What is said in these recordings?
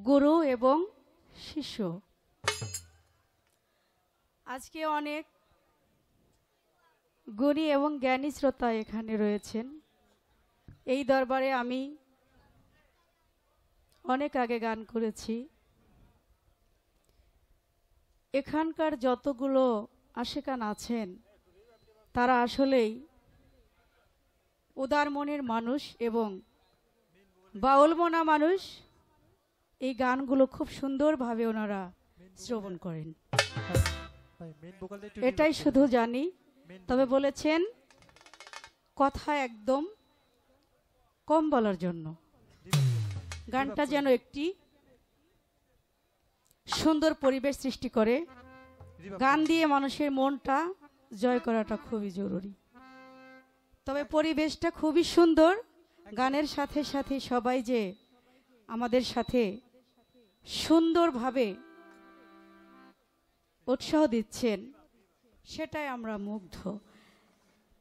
গুরু এবং শিষ্য। আজকে অনেক গুণী এবং জ্ঞানী শ্রোতা এখানে রয়েছেন। এই দরবারে আমি অনেক আগে গান করেছি। এখানকার যতগুলো আশিকান আছেন তারা আসলেই উদার মনের মানুষ এবং বাউল মনা মানুষ। এই গানগুলো খুব সুন্দরভাবে ওনারা শ্রবণ করেন, এটাই শুধু জানি। তবে বলেছেন কথা একদম কম বলার জন্য, গানটা যেন একটি সুন্দর পরিবেশ সৃষ্টি করে। গান দিয়ে মানুষের মনটা জয় করাটা খুবই জরুরি। তবে পরিবেশটা খুবই সুন্দর। গানের সাথে সাথে সবাই যে আমাদের সাথে সুন্দরভাবে উৎসাহ দিচ্ছেন সেটাই আমরা মুগ্ধ।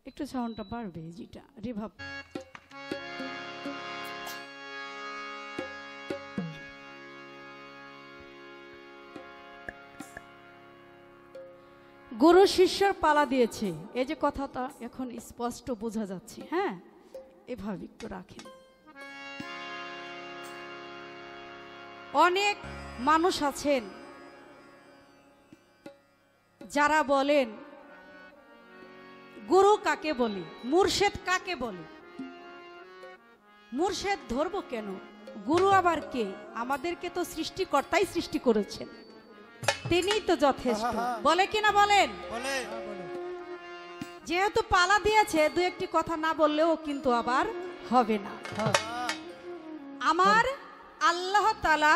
একটু সাউন্ডটা বাড়বে, যেটা রিভাব। গুরু শিষ্যর পালা দিয়েছে, এই যে কথাটা এখন স্পষ্ট বোঝা যাচ্ছে। হ্যাঁ, এভাবে একটু রাখেন। অনেক মানুষ আছেন যারা বলেন গুরু কাকে বলি, মুর্শেদ কাকে বলি, মুর্শেদ ধরবো কেন, গুরু আবার কে? আমাদেরকে তো সৃষ্টিকর্তাই সৃষ্টি করেছেন, তিনিই তো যথেষ্ট। বলে কিনা বলেন? যেহেতু পালা দিয়েছে, দু একটি কথা না বললেও কিন্তু আবার হবে না। আমার আল্লাহ তাআলা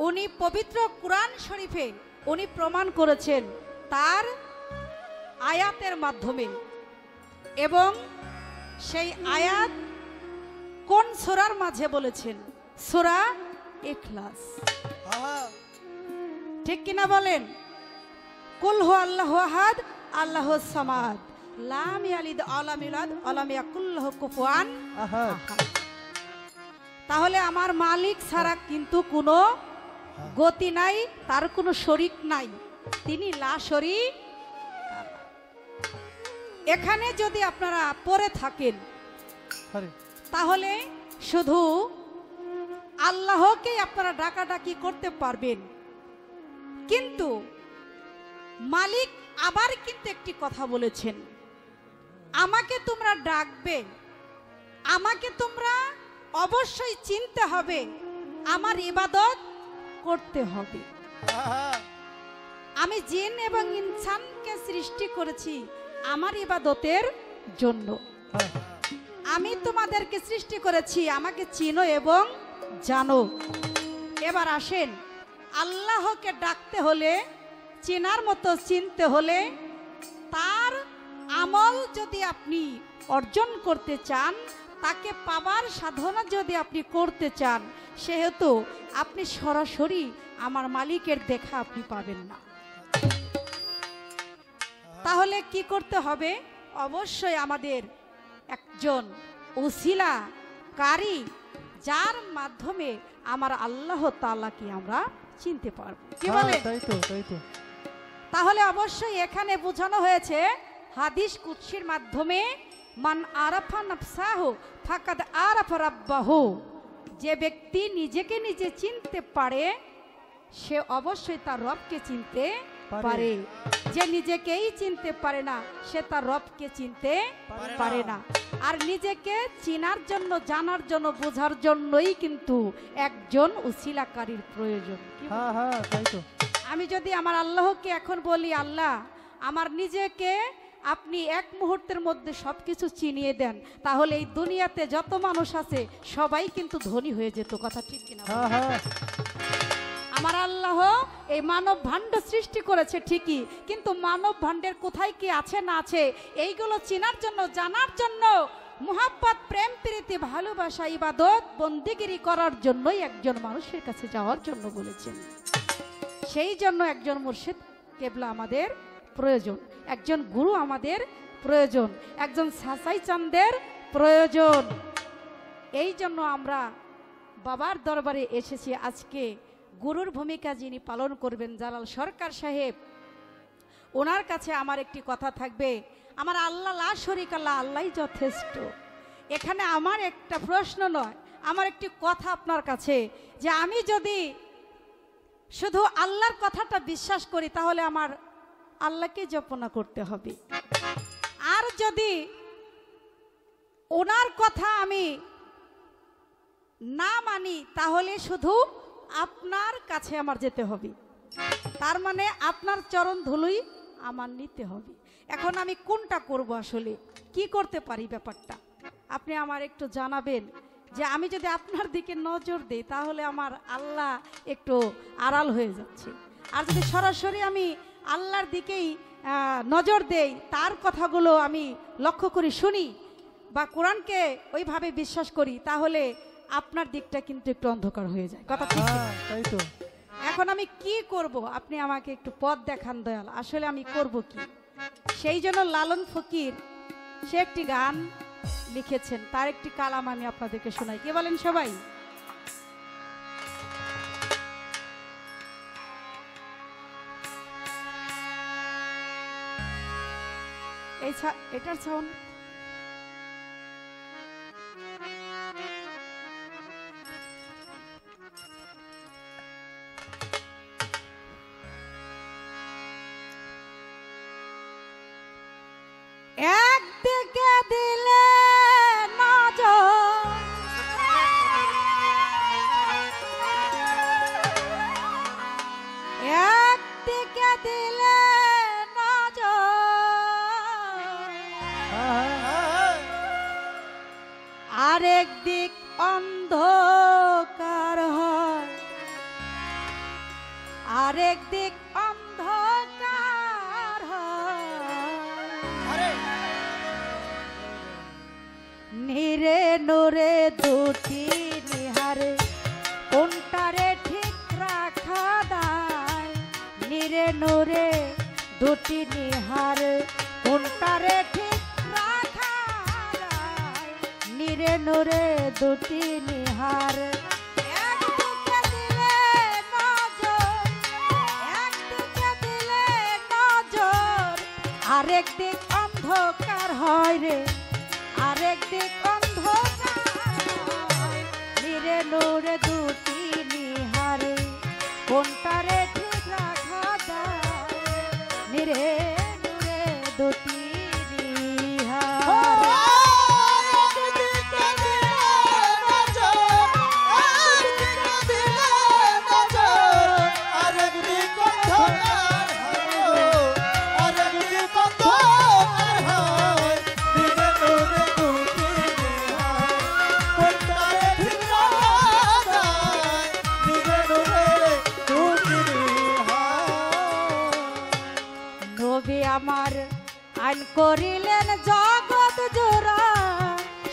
উনি পবিত্র কুরআন শরীফে উনি প্রমাণ করেছেন তার আয়াতের মাধ্যমে। এবং সেই আয়াত কোন সূরার মাঝে বলেছেন? সূরা ইখলাস। ঠিক কিনা বলেন? কুল হু আল্লাহু আহাদ আল্লাহুস সামাদ লাম ইয়ালিদ ওয়ালাম ইউলাদ ওয়ালাম ইয়াকুল লাহু কুফুয়ান আহাদ। তাহলে আমার মালিক ছাড়া কিন্তু কোনো গতি নাই, তার কোনো শরীক নাই, তিনি লা শরীক। এখানে যদি আপনারা পড়ে থাকেন তাহলে শুধু আল্লাহকে আপনারা ডাকাডাকি করতে পারবেন, কিন্তু মালিক আবার কিন্তু একটি কথা বলেছেন, আমাকে তোমরা ডাকবে, আমাকে তোমরা অবশ্যই চিনতে হবে, আমার ইবাদত করতে হবে। আমি জিন এবং ইনসানকে সৃষ্টি করেছি আমার ইবাদতের জন্য। আমি তোমাদেরকে সৃষ্টি করেছি, আমাকে চিনো এবং জানো। এবার আসেন, আল্লাহকে ডাকতে হলে, চেনার মতো চিনতে হলে, তার আমল যদি আপনি অর্জন করতে চান, তাকে পাবার সাধনা যদি আপনি করতে চান, সেহেতু আপনি সরাসরি আমার মালিকের দেখা আপনি পাবেন না। তাহলে কি করতে হবে? অবশ্যই আমাদের একজন উসিলা কারি, যার মাধ্যমে আমার আল্লাহ তাআলাকে আমরা চিনতে পারবো। কি বলেন? তাহলে অবশ্যই এখানে বোঝানো হয়েছে হাদিস কুদসির মাধ্যমে, মান আরাফা নাফসাহু ফাকাদ আরাফা রাব্বাহু। যে ব্যক্তি নিজেকে নিজে চিনতে পারে সে অবশ্যই তার রবকে চিনতে পারে। যে নিজেকেই চিনতে পারে না সে তার রবকে চিনতে পারে না। আর নিজেকে চিনার জন্য, জানার জন্য, বোঝার জন্যই কিন্তু একজন উসিলাকারীর প্রয়োজন। আমি যদি আমার আল্লাহকে এখন বলি, আল্লাহ আমার নিজেকে আপনি এক মুহূর্তের মধ্যে সবকিছু চিনিয়ে দেন, তাহলে এই দুনিয়াতে যত মানুষ আছে সবাই কিন্তু ধনী হয়ে যেত। কথা ঠিক কিনা? আমার আল্লাহ এই মানব ভাণ্ড সৃষ্টি করেছে ঠিকই, কিন্তু মানব ভাণ্ডের কোথায় কি আছে না আছে এইগুলো চেনার জন্য, জানার জন্য, মুহাব্বত, প্রেম, প্রীতি, ভালোবাসা, ইবাদত, বন্দিগিরি করার জন্যই একজন মানুষের কাছে যাওয়ার জন্য বলেছেন। সেই জন্য একজন মুর্শিদ কেবলা আমাদের প্রয়োজন, একজন গুরু আমাদের প্রয়োজন, একজন সাসাই চাঁদের প্রয়োজন। এই জন্য আমরা বাবার দরবারে এসেছি আজকে গুরুর ভূমিকা যিনি পালন করবেন জালাল সরকার সাহেব, ওনার কাছে আমার একটি কথা থাকবে। আমার আল্লাহ লা শরীক আল্লাহ, আল্লাহই যথেষ্ট। এখানে আমার একটা প্রশ্ন নয়, আমার একটি কথা আপনার কাছে, যে আমি যদি শুধু আল্লাহর কথাটা বিশ্বাস করি তাহলে আমার আল্লাহকে জপনা করতে হবে, আর যদি ওনার কথা আমি না মানি তাহলে শুধু আপনার কাছে আমার যেতে হবে। তার মানে আপনার চরণ ধুলোই আমার নিতে হবে। এখন আমি কোনটা করব, আসলে কি করতে পারি ব্যাপারটা আপনি আমার একটু জানাবেন। যে আমি যদি আপনার দিকে নজর দিই তাহলে আমার আল্লাহ একটু আড়াল হয়ে যাচ্ছে, আর যদি সরাসরি আমি আল্লাহর দিকেই নজর দেই, তার কথাগুলো আমি লক্ষ্য করি শুনি বা কোরআনকে ওইভাবে বিশ্বাস করি, তাহলে আপনার দিকটা কিন্তু একটু অন্ধকার হয়ে যায়। কথা ঠিক? তাই তো। এখন আমি কি করব, আপনি আমাকে একটু পথ দেখান দয়াল, আসলে আমি করব কি? সেই জন্য লালন ফকির সে একটি গান লিখেছেন, তার একটি কালাম আমি আপনাদেরকে শোনাই। কে বলেন সবাই? এটার সাউন্ড একদিকে দিলে নজর, একদিকে দিলে নজর, আরেক দিক অন্ধকার হয়, আরেক দিক অন্ধকার হয়, নিরে নোরে দুটি নিহারে কোনটারে ঠিক রাখা দায়, নিরে নোরে দুটি নিহার কোনটারে ঠিক রাখা দায়, নিরে নোরে দুটি নিহার, একদিকে দিলে নজর, একদিকে দিলে নজর, আরেক দিক অন্ধকার হয় রে, আরেক দিক অন্ধকার হয়, নিরে নোরে দুটি নিহারে কোনটারে ঠিক রাখা যায়, নিরে নোরে দুটি নিহার। আমার আইন করিলেন জগৎ জোড়া,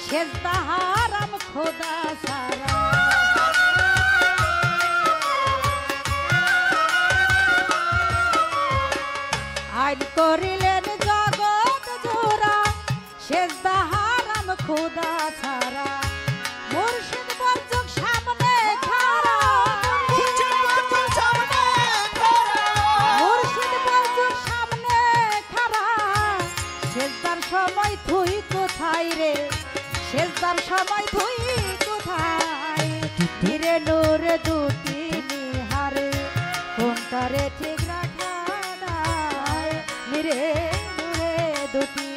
সেজদা হারাম খোদা সারা, আইন করিলেন জগৎ জোড়া, সেজদা হারাম খোদা ছাড়া, মুর্শিদ বরযুগ সামনে খাড়া, মুর্শিদ বরযুগ সামনে খাড়া, সেজদার সময় তুই কোথায় রে, সেজদার সময় তুই কোথায়, ধীরে নূরে দুটি নিহারে কোনটারে ঠিক রাখা নাই, ধীরে নূরে দুটি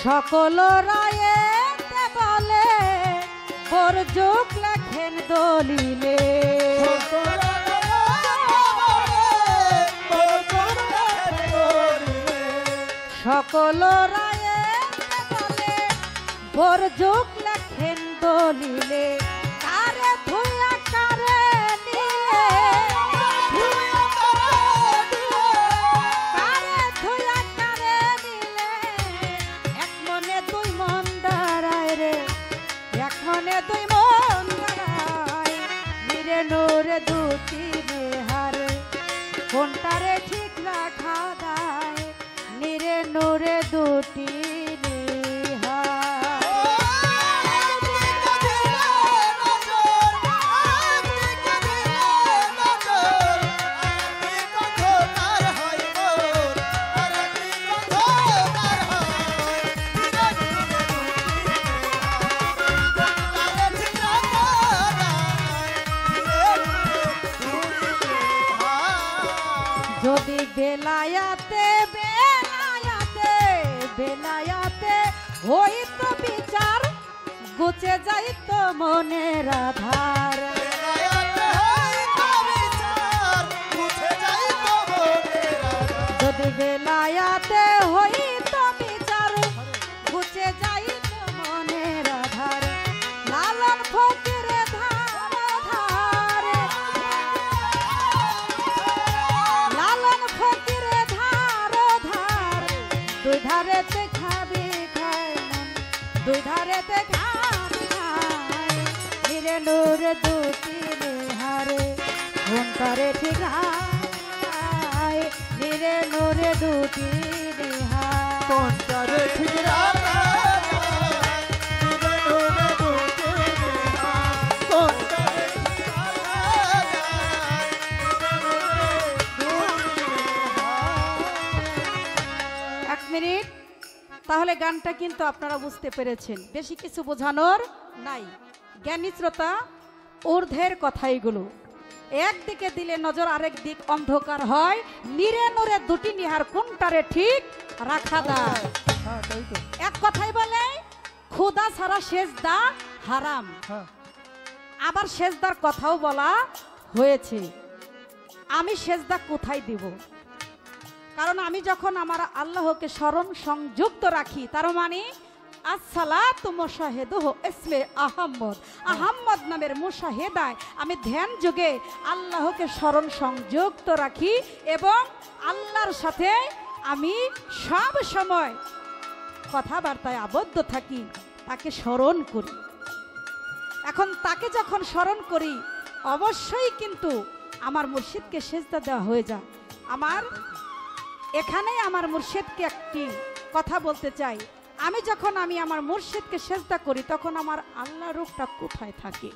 সকল রায়ে বলে বরযুগ লেখেন দলিলে, সকল রায়ে বলে বরযুগ লেখেন দলিলে, কারে ধুইয়া কারে নিলে, কোনটারে ঠিক রাখা দায় নিরে নূরে দুটি যদি বেলায়াতে বেলায়াতে বেলায়াতে হইতো বিচার গুছে যাইতো মনের আধার যদি বেলায়াতে হইতো বিচার গুছে যাইতো মনের আধার লালন ফকিরে ধার ধারে লালন ফকিরে ধার ধার দুই ধারেতে খাবি খায় মন দুই ধারেতে খাবি খায় নিরে নূরে দুটি নেহারে কোনটারে ঠিক রায় নিরে নূরে দুটি নেহার কোনটারে ঠিক রাখা মিনিট তাহলে গানটা কিন্তু আপনারা বুঝতে পেরেছেন বেশি কিছু বোঝানোর নাই জ্ঞানী শ্রোতা ঊর্ধ্বের কথা এগুলো একদিকে দিলে নজর আরেক দিক অন্ধকার হয় নিরে নূরে দুটি নিহার কোনটারে ঠিক রাখা দায় এক কথাই বলে খোদা ছাড়া সেজদা হারাম আবার সেজদার কথাও বলা হয়েছে আমি সেজদা কোথায় দিব কারণ আমি যখন আমার আল্লাহকে স্মরণ সংযুক্ত রাখি তার মানে আসসালাতু মুশাহিদুহু ইসমে আহম্মদ আহম্মদ নামের মুশাহিদায় আমি ধ্যান যোগে আল্লাহকে স্মরণ সংযুক্ত রাখি এবং আল্লাহর সাথে আমি সব সময় কথাবার্তায় আবদ্ধ থাকি তাকে স্মরণ করি এখন তাকে যখন স্মরণ করি অবশ্যই কিন্তু আমার মুর্শিদকে সেজদা দেওয়া হয়ে যায় আমার এখানেই আমার মুর্শিদকে একটি কথা বলতে চাই আমি যখন আমার মুর্শিদকে সেজদা করি তখন আমার আল্লাহ রূপটা কোথায় থাকে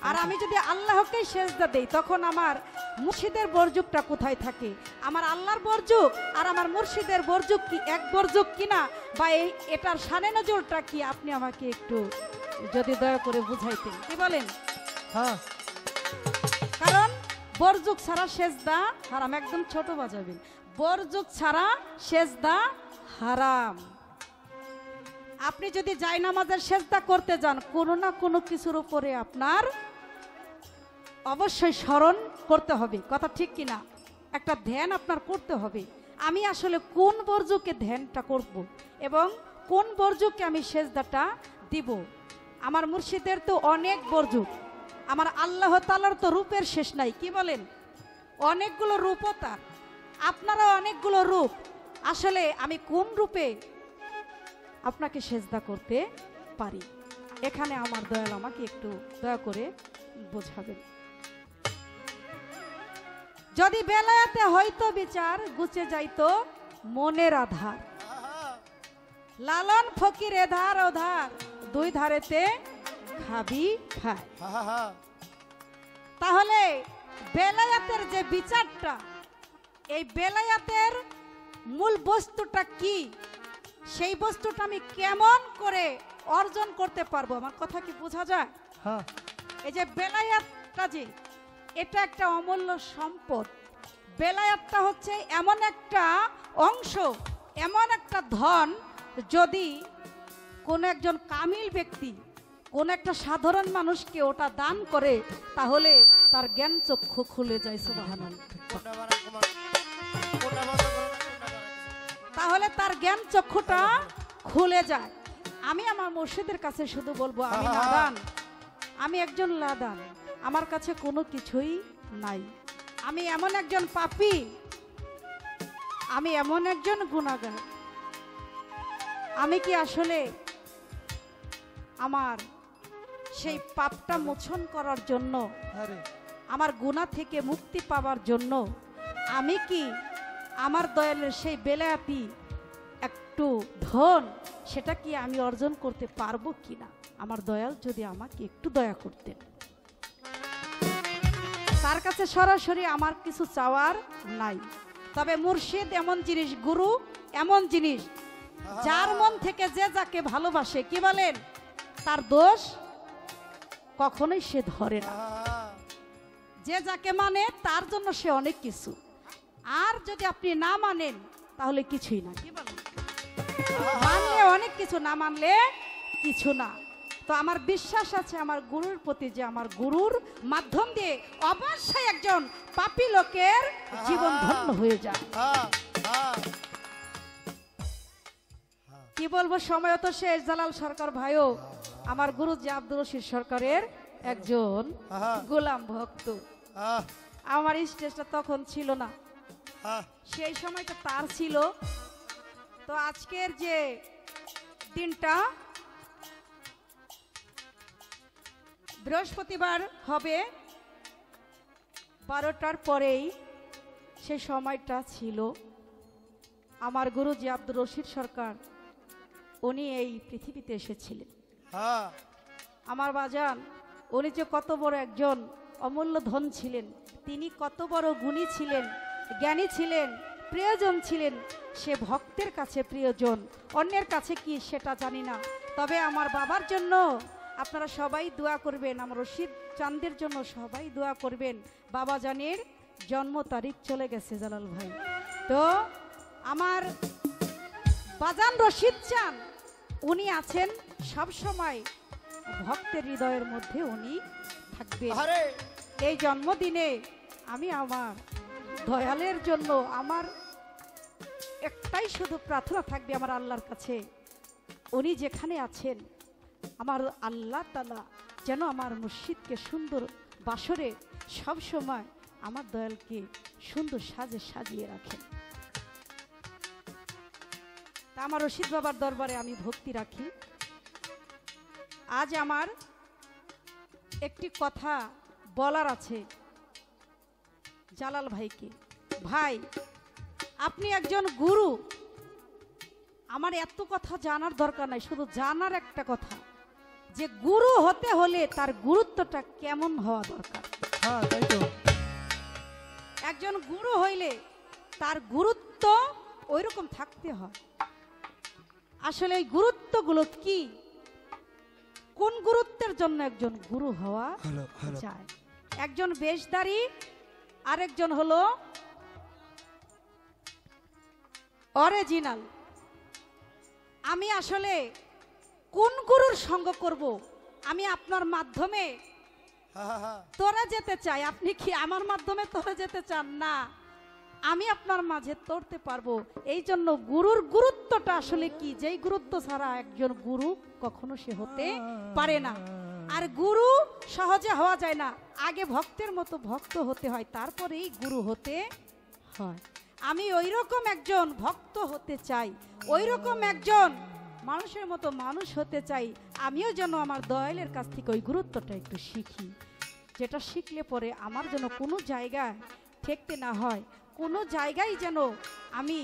আর আমি যদি আল্লাহকেই সেজদা দেই তখন আমার মুর্শিদের বরযুগটা কোথায় থাকে আমার আল্লাহর বরযুগ আর আমার মুর্শিদের বরযুগ কি এক বরযুগ কিনা বা এটার শানে নজরটা কি আপনি আমাকে একটু যদি দয়া করে বুঝাইতেন কি বলেন কারণ বরযুগ ছাড়া সেজদা হারাম একদম ছোট বাজাবেন বরযুগ ছাড়া সেজদা হারাম আপনি যদি জায়নামাজের সেজদা করতে যান কোনো না কোনো কিছুর উপরে আপনার অবশ্যই স্মরণ করতে হবে কথা ঠিক কিনা একটা ধ্যান আপনার করতে হবে আমি আসলে কোন বরযুগকে ধ্যানটা করব এবং কোন বরযুগকে আমি সেজদাটা দিব আমার মুর্শিদের তো অনেক বরযুগ আমার আল্লাহ তাআলার তো রূপের শেষ নাই কি বলেন অনেকগুলো রূপও তার আপনারা অনেকগুলো রূপ আসলে আমি কোন রূপে আপনাকে সেজদা করতে পারি এখানে আমার দয়াল আমাকে একটু দয়া করে বোঝাবেন যদি বেলায়াতে হয়তো বিচার গুছে যাইতো মনের আধার লালন ফকির এধার ওধার দুই ধারেতে খাবি খায় তাহলে বেলায়াতের যে বিচারটা এই বেলায়াতের মূল বস্তুটা কি সেই বস্তুটা আমি কেমন করে অর্জন করতে পারবো আমার কথা কি বোঝা যায় এই যে বেলায়াতটা যে এটা একটা অমূল্য সম্পদ বেলায়াতটা হচ্ছে এমন একটা অংশ এমন একটা ধন যদি কোন একজন কামিল ব্যক্তি কোন একটা সাধারণ মানুষকে ওটা দান করে তাহলে তার জ্ঞান চক্ষু খুলে যায় সুবহানাল্লাহ তাহলে তার জ্ঞান চক্ষুটা খুলে যায় আমি আমার মুর্শিদের কাছে শুধু বলবো আমি নাদান আমি একজন লাদান আমার কাছে কোনো কিছুই নাই আমি এমন একজন পাপী আমি এমন একজন গুনাহগার আমি কি আসলে আমার সেই পাপটা মোচন করার জন্য আমার গুনাহ থেকে মুক্তি পাওয়ার জন্য আমি কি আমার দয়ালের সেই বেলায়াতি একটু ধন সেটা কি আমি অর্জন করতে পারবো কিনা? আমার দয়াল যদি আমাকে একটু দয়া করতেন। তার কাছে সরাসরি আমার কিছু চাওয়ার নাই, তবে মুর্শিদ এমন জিনিস, গুরু এমন জিনিস, যার মন থেকে যে যাকে ভালোবাসে কি বলেন, তার দোষ কখনোই সে ধরে না। যে যাকে মানে তার জন্য সে অনেক কিছু, আর যদি আপনি না মানেন তাহলে কিছুই না। কি বলেন? মানলে অনেক কিছু, না মানলে কিছু না। তো আমার বিশ্বাস আছে আমার গুরুর প্রতি, যে আমার গুরুর মাধ্যম দিয়ে অবশ্যই একজন পাপী লোকের জীবন ধন্য হয়ে যায়। কি বলবো, সময় তো শেষ। জালাল সরকার ভাইও আমার গুরু যে আব্দুর রশিদ সরকারের একজন গোলাম ভক্ত। আমার স্টেজটা তখন ছিল না, সেই সময়টা তার ছিল। তো আজকের যে দিনটা বৃহস্পতিবার হবে 12টার পরেই, সে সময়টা ছিল আমার গুরু জি আব্দুর রশিদ সরকার, উনি এই পৃথিবীতে এসেছিলেন। আমার বাজান, উনি যে কত বড় একজন অমূল্য ধন ছিলেন, তিনি কত বড় গুণী ছিলেন, জ্ঞানী ছিলেন, প্রিয়জন ছিলেন। সে ভক্তের কাছে প্রিয়জন, অন্যের কাছে কি সেটা জানি না। তবে আমার বাবার জন্য আপনারা সবাই দোয়া করবেন, আমার রশিদ চাঁদের জন্য সবাই দোয়া করবেন। বাবা জানের জন্ম তারিখ চলে গেছে জালাল ভাই। তো আমার বাজান রশিদ চাঁদ, উনি আছেন সব সময় ভক্তের হৃদয়ের মধ্যে, উনি থাকবে। এই জন্মদিনে আমি আমার দয়ালের জন্য আমার একটাই শুধু প্রার্থনা থাকবে আমার আল্লাহর কাছে, উনি যেখানে আছেন আমার আল্লাহ তাআলা যেন আমার মুর্শিদকে সুন্দর বাসরে সব সময় আমার দয়ালকে সুন্দর সাজে সাজিয়ে রাখেন। তা আমার রশিদ বাবার দরবারে আমি ভক্তি রাখি। আজ আমার একটি কথা বলার আছে জালাল ভাইকে। ভাই, আপনি একজন গুরু, আমার এত কথা জানার দরকার নাই, শুধু জানার একটা কথা, যে গুরু হতে হলে তার গুরুত্বটা কেমন হওয়া দরকার। একজন গুরু হইলে তার গুরুত্ব ওইরকম থাকতে হয়। আসলে এই গুরুত্বগুলো কি, কোন গুরুত্বের জন্য একজন গুরু হওয়া যায়? একজন বেশধারী, আরেকজন হলো অরিজিনাল। আমি আসলে কোন গুরুর সঙ্গ করব? আমি আপনার মাধ্যমে তোরা যেতে চাই, আপনি কি আমার মাধ্যমে তোরা যেতে চান? না, আমি আপনার মাঝে তরতে পারবো। এই জন্য গুরুর গুরুত্বটা আসলে কি, যেই গুরুত্ব ছাড়া একজন গুরু কখনো সে হতে পারে না। আর গুরু সহজে হওয়া যায় না, আগে ভক্তের মতো ভক্ত হতে হয়, তারপরেই গুরু হতে হয়। আমি ওই রকম একজন ভক্ত হতে চাই, ওই রকম একজন মানুষের মতো মানুষ হতে চাই। আমিও যেন আমার দয়ালের কাছ থেকে ওই গুরুত্বটা একটু শিখি, যেটা শিখলে পরে আমার যেন কোনো জায়গায় ঠেকতে না হয়, কোনো জায়গায় যেন আমি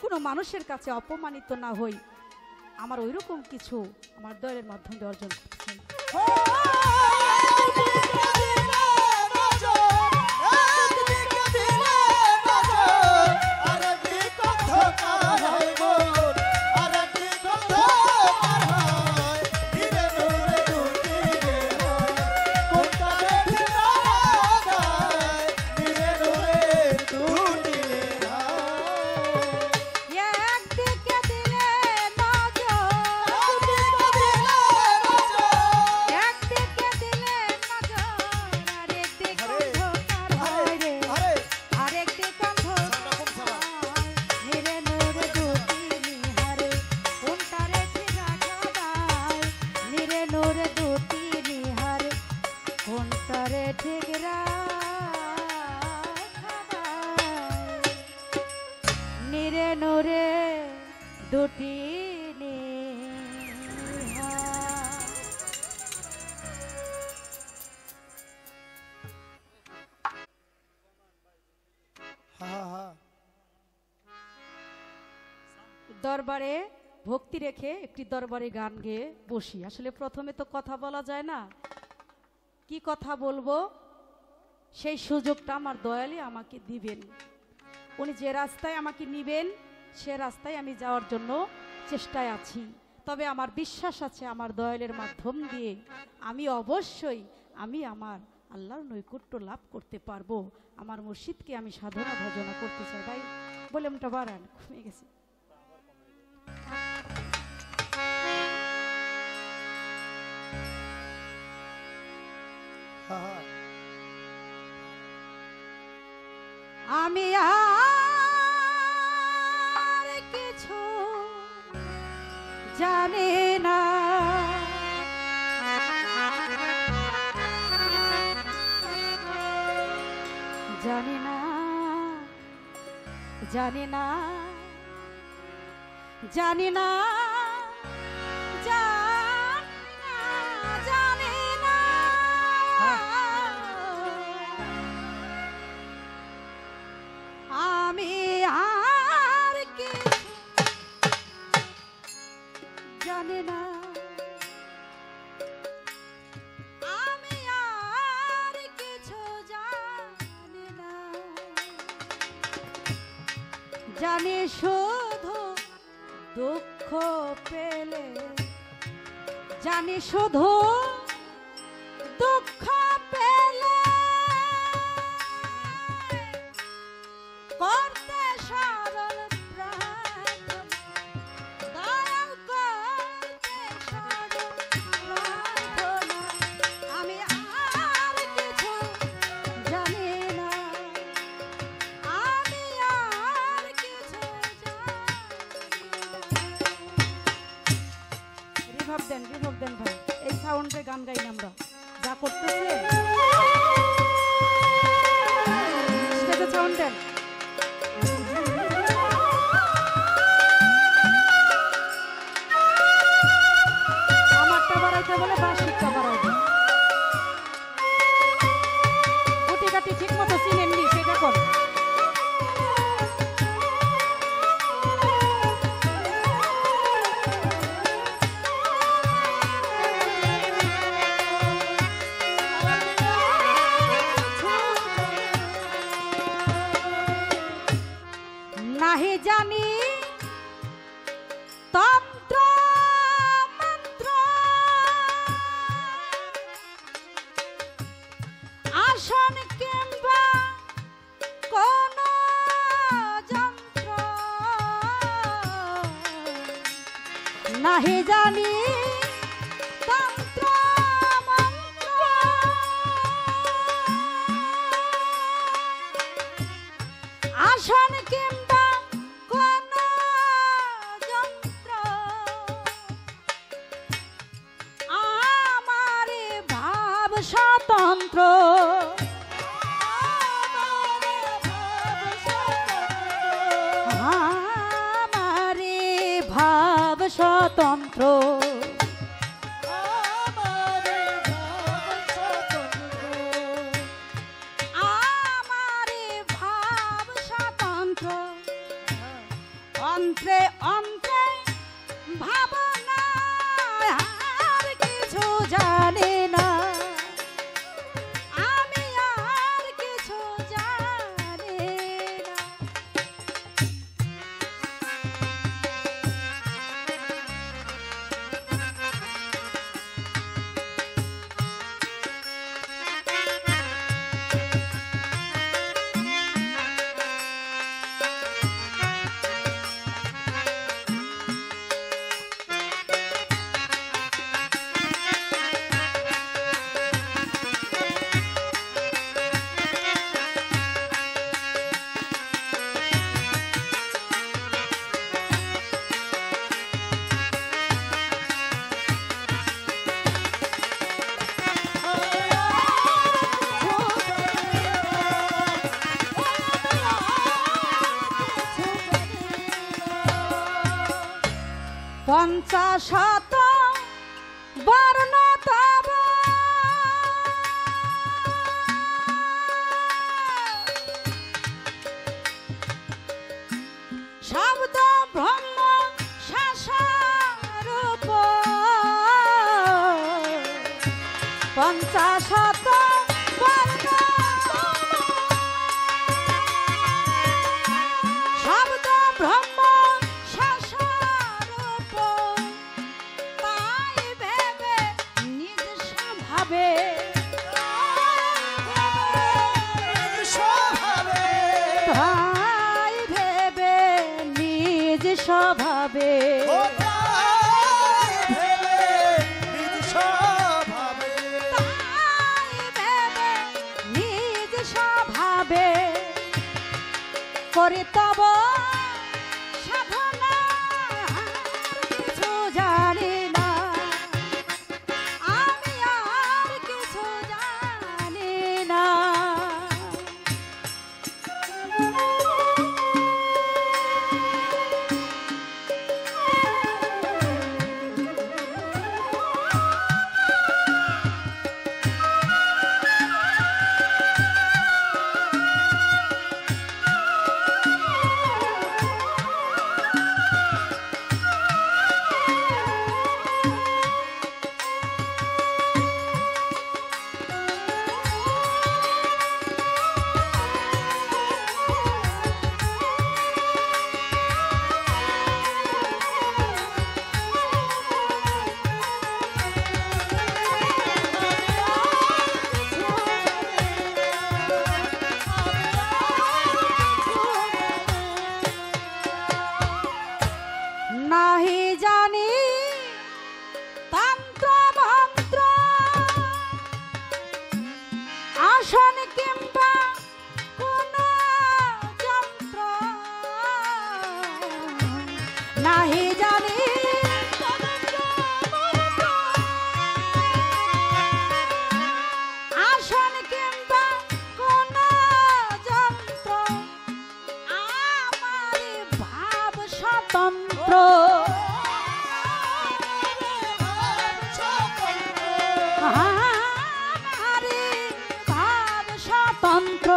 কোনো মানুষের কাছে অপমানিত না হই। আমার ওই রকম কিছু আমার দয়ালের মাধ্যমে অর্জন করতে চাই। দুটি দরবারে ভক্তি রেখে একটি দরবারে গান গেয়ে বসি। আসলে প্রথমে তো কথা বলা যায় না, কি কথা বলবো সেই সুযোগটা আমার দয়ালে আমাকে দিবেন। উনি যে রাস্তায় আমাকে নিবেন সে রাস্তায় আমি যাওয়ার জন্য চেষ্টায় আছি। তবে আমার বিশ্বাস আছে আমার দয়ালের মাধ্যম দিয়ে আমি অবশ্যই আমার আল্লাহর নৈকট্য লাভ করতে পারবো। আমার মুর্শিদকে আমি সাধনা ভজনা করতে চাই। ভাই ভলিউমটা বাড়ান, কমে গেছে। আমি আর কিছু জানি না, জানি না, জানি না, জানি না, জানি না, আমি আর কিছু জানি না, আমি আর কিছু জানি না, জানি শুধু দুঃখ পেলে, জানি শুধু দুঃখ পেলে করতে সরল প্রার্থনা, দয়াল করতে সরল প্রার্থনা। আমি আর কিছু জানি না, আমি আর কিছু জানি না। রিভাব দেন ভাই, এই সাউন্ডে গান গাই আমরা যা করতেছেন স্টেজে সাউন্ড দেন। আমারটা বাড়াইতে বলে বার্ষিকটা বাড়াইবে। গুটি কাটি ঠিক মতো চিনেননি সেটা কোন নাহি জানি তন্ত্র মন্ত্র, আসন কিংবা কোন যন্ত্র, নাহি জানি তন্ত্র মন্ত্র, আসন কিংবা কোন যন্ত্র, আমার ভাব স্বতন্ত্র, আমার ভাব স্বতন্ত্র, অন্ত্রে অন্ত্রে ভাবনা আর কিছু জানি না, আমি আর কিছু জানি না। পঞ্চাশত বর্ণ তব শব্দ ব্রহ্ম পঞ্চাশত বর্ণ শব্দ ব্রহ্ম শাসরূপ তাই ভেবে নিজ স্বভাবে তাই ভেবে নিজ স্বভাবে করে তব সাধনা কিছু জানি না আমি আর কিছু জানি না নাহি জানি তন্ত্র মন্ত্র আসন কিংবা কোন যন্ত্র নাহি জানি আসন কিংবা কোন যন্ত্র আমার ভাব স্বতন্ত্র আমারে ভাব স্বতন্ত্র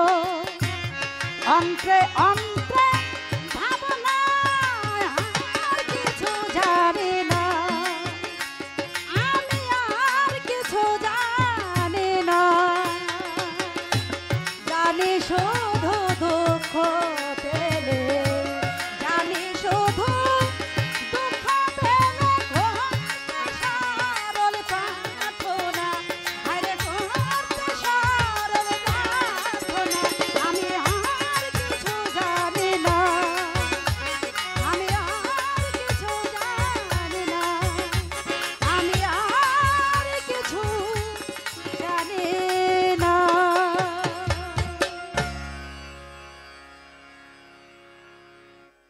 অন্ত্রে অন্ত্রে ভাবনা আর কিছু জানি না আমি আর কিছু জানি না জানি শুধু দুঃখ পেলে জানি শুধু দুঃখ পেলে করতে সরল প্রার্থনা আরে করতে সরল প্রার্থনা আমি আর কিছু জানি না আমি আর কিছু জানি না আমি আর কিছু জানি না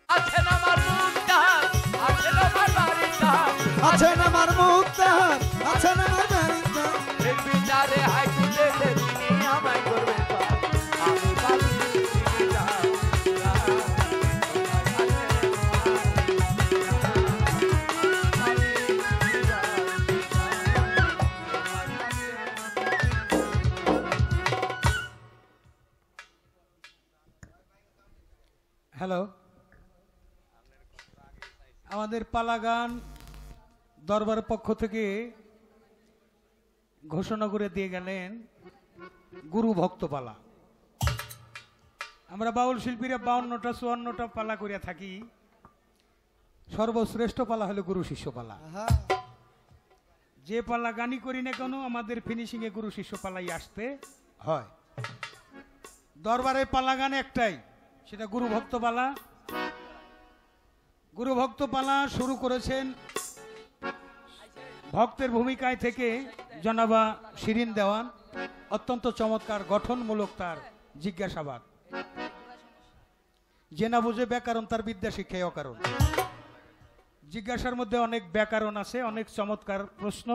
আছেন আমার মুক্তার আছেন আমার বাড়িটার আছেন আমার মুক্তার আছেন আমার বাড়িটা এই বিচারে হাইকোর্টে তিনি আমায় করবে পার। আমি পাপী তিনি যাও হ্যালো, আমাদের পালাগান দরবারের পক্ষ থেকে ঘোষণা করে দিয়ে গেলেন গুরু ভক্ত পালা। আমরা বাউল শিল্পীরা 52টা 54টা পালা করিয়া থাকি, সর্বশ্রেষ্ঠ পালা হলো গুরু শিষ্য পালা। যে পালা গানই করি না কেন আমাদের ফিনিশিং এ গুরু শিষ্য পালাই আসতে হয়। দরবারের পালা গান একটাই, সেটা গুরু ভক্ত পালা। গুরু ভক্ত পালা শুরু করেছেন ভক্তের ভূমিকায় থেকে জনাবা শিরিন দেওয়ান। অত্যন্ত চমৎকার গঠনমূলক তার জিজ্ঞাসাবাদ। যে না বুঝে ব্যাকরণ তার বিদ্যা শিক্ষায় অকারণ। জিজ্ঞাসার মধ্যে অনেক ব্যাকরণ আছে, অনেক চমৎকার প্রশ্ন।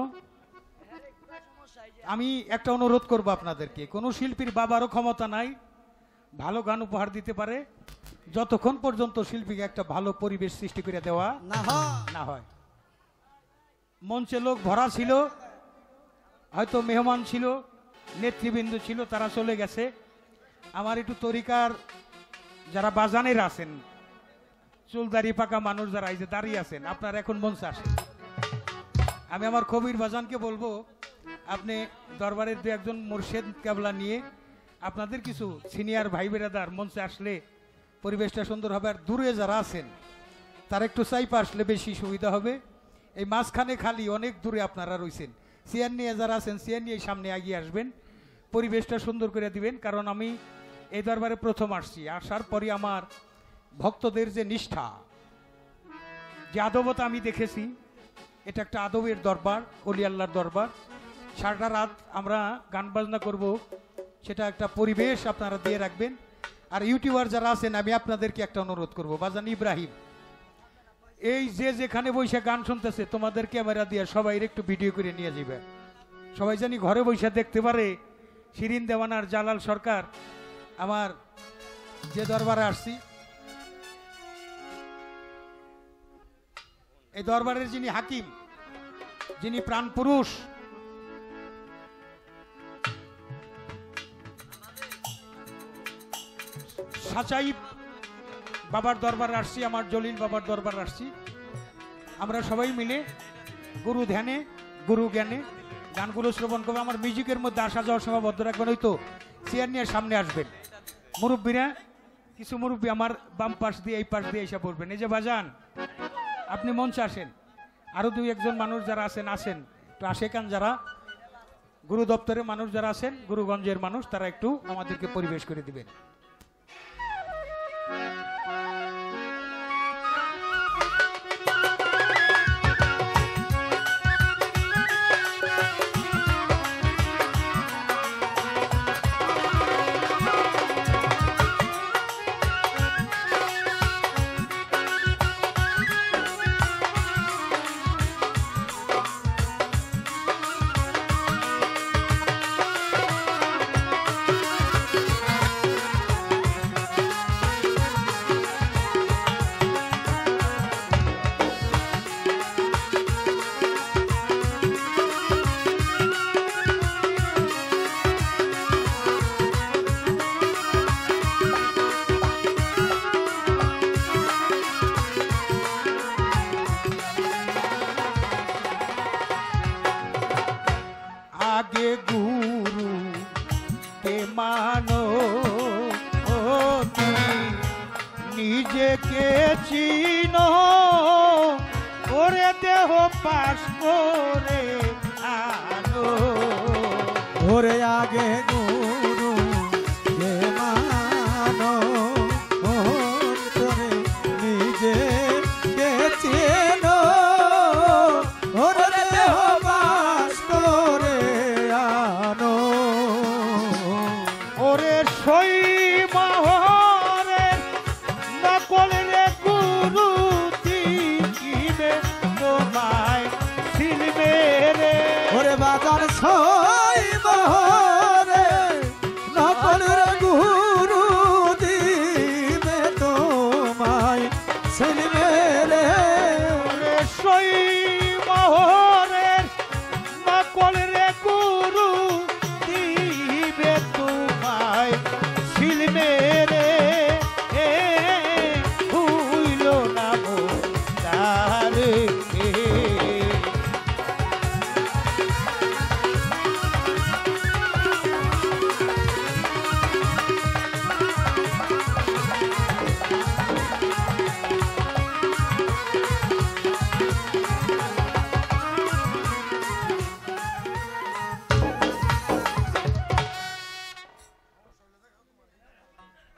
আমি একটা অনুরোধ করব আপনাদেরকে, কোনো শিল্পীর বাবারও ক্ষমতা নাই ভালো গান উপহার দিতে পারে যতক্ষণ পর্যন্ত শিল্পীকে একটা ভালো পরিবেশ সৃষ্টি করে দেওয়া না হয়। মঞ্চে লোক ভরা ছিল, হয়তো মেহমান ছিল, নেতৃবৃন্দ ছিল, তারা চলে গেছে। আমার একটু তরিকার যারা বাজানের আছেন, চুলদারি পাকা মানুষ যারা এই যে দাঁড়িয়ে আছেন, আপনারা এখন মঞ্চে আসেন। আমি আমার কবির বাজানকে বলবো আপনি দরবারের দু একজন মুর্শেদ কেবলা নিয়ে আপনাদের কিছু সিনিয়র ভাই বেরাদার মঞ্চে আসলে পরিবেশটা সুন্দর হবে, আর দূরে যারা আছেন তার একটু চাইপা আসলে বেশি সুবিধা হবে। এই মাঝখানে খালি অনেক দূরে আপনারা রয়েছেন, চেয়ার নিয়ে যারা আছেন চেয়ার নিয়ে সামনে এগিয়ে আসবেন, পরিবেশটা সুন্দর করে দিবেন। কারণ আমি এই দরবারে প্রথম আসছি, আসার পরে আমার ভক্তদের যে নিষ্ঠা, যে আদবতা আমি দেখেছি, এটা একটা আদবের দরবার, অলি আল্লাহর দরবার। সারাটা রাত আমরা গান বাজনা করব, সেটা একটা পরিবেশ আপনারা দিয়ে রাখবেন। আর ইউটিউবার যারা আছেন আমি আপনাদেরকে একটা অনুরোধ করব, বাজান ইব্রাহিম, এই যে যেখানে বসে গান শুনতেছে তোমাদের ক্যামেরা দিয়ে সবাই একটু ভিডিও করে নিয়ে যাবে, সবাই জানি ঘরে বসে দেখতে পারে। শিরিন দেওয়ানার জালাল সরকার আমার যে দরবারে আসছি, এই দরবারের যিনি হাকিম, যিনি প্রাণ পুরুষ, সাচাই বাবার দরবারে আসছি, আমার জলিল বাবার দরবারে আসছি। আমরা সবাই মিলে গুরু ধ্যানে গুরু জ্ঞানে গানগুলো শ্রবণ করবো। আমার মিউজিকের মধ্যে আসা যাওয়ার সময় বদ্ধ রাখবেন, হয়তো চেয়ার নিয়ে সামনে আসবেন। মুরব্বীরা, কিছু মুরব্বী আমার বাম পাশ দিয়ে এই পাশ দিয়ে এসে বলবেন, এই যে বাজান আপনি মঞ্চে আসেন, আরো দুই একজন মানুষ যারা আসেন তো আশেকান যারা গুরু দপ্তরের মানুষ যারা আছেন, গুরুগঞ্জের মানুষ, তারা একটু আমাদেরকে পরিবেশ করে দিবেন। আগে গুরু কে মানো, তুমি নিজেকে চিনো, ওরে দেহ পাশ করে আনো। ওরে আগে গুরু কে মানো, তোরে নিজে কে চেনো, ওরে দেহ বাস করে আনো। ওরে সই মহরে নকল রে গুরু দিবে তোমায় সিলবে রে। ওরে বাজার ছয় বহরে নকল রে গুরু দিবে তোমায় ছেলে রে। ওরে সই মহরে নকল রে গুরু দিবে তোমায় সিলবে রে। হইল না মো তারে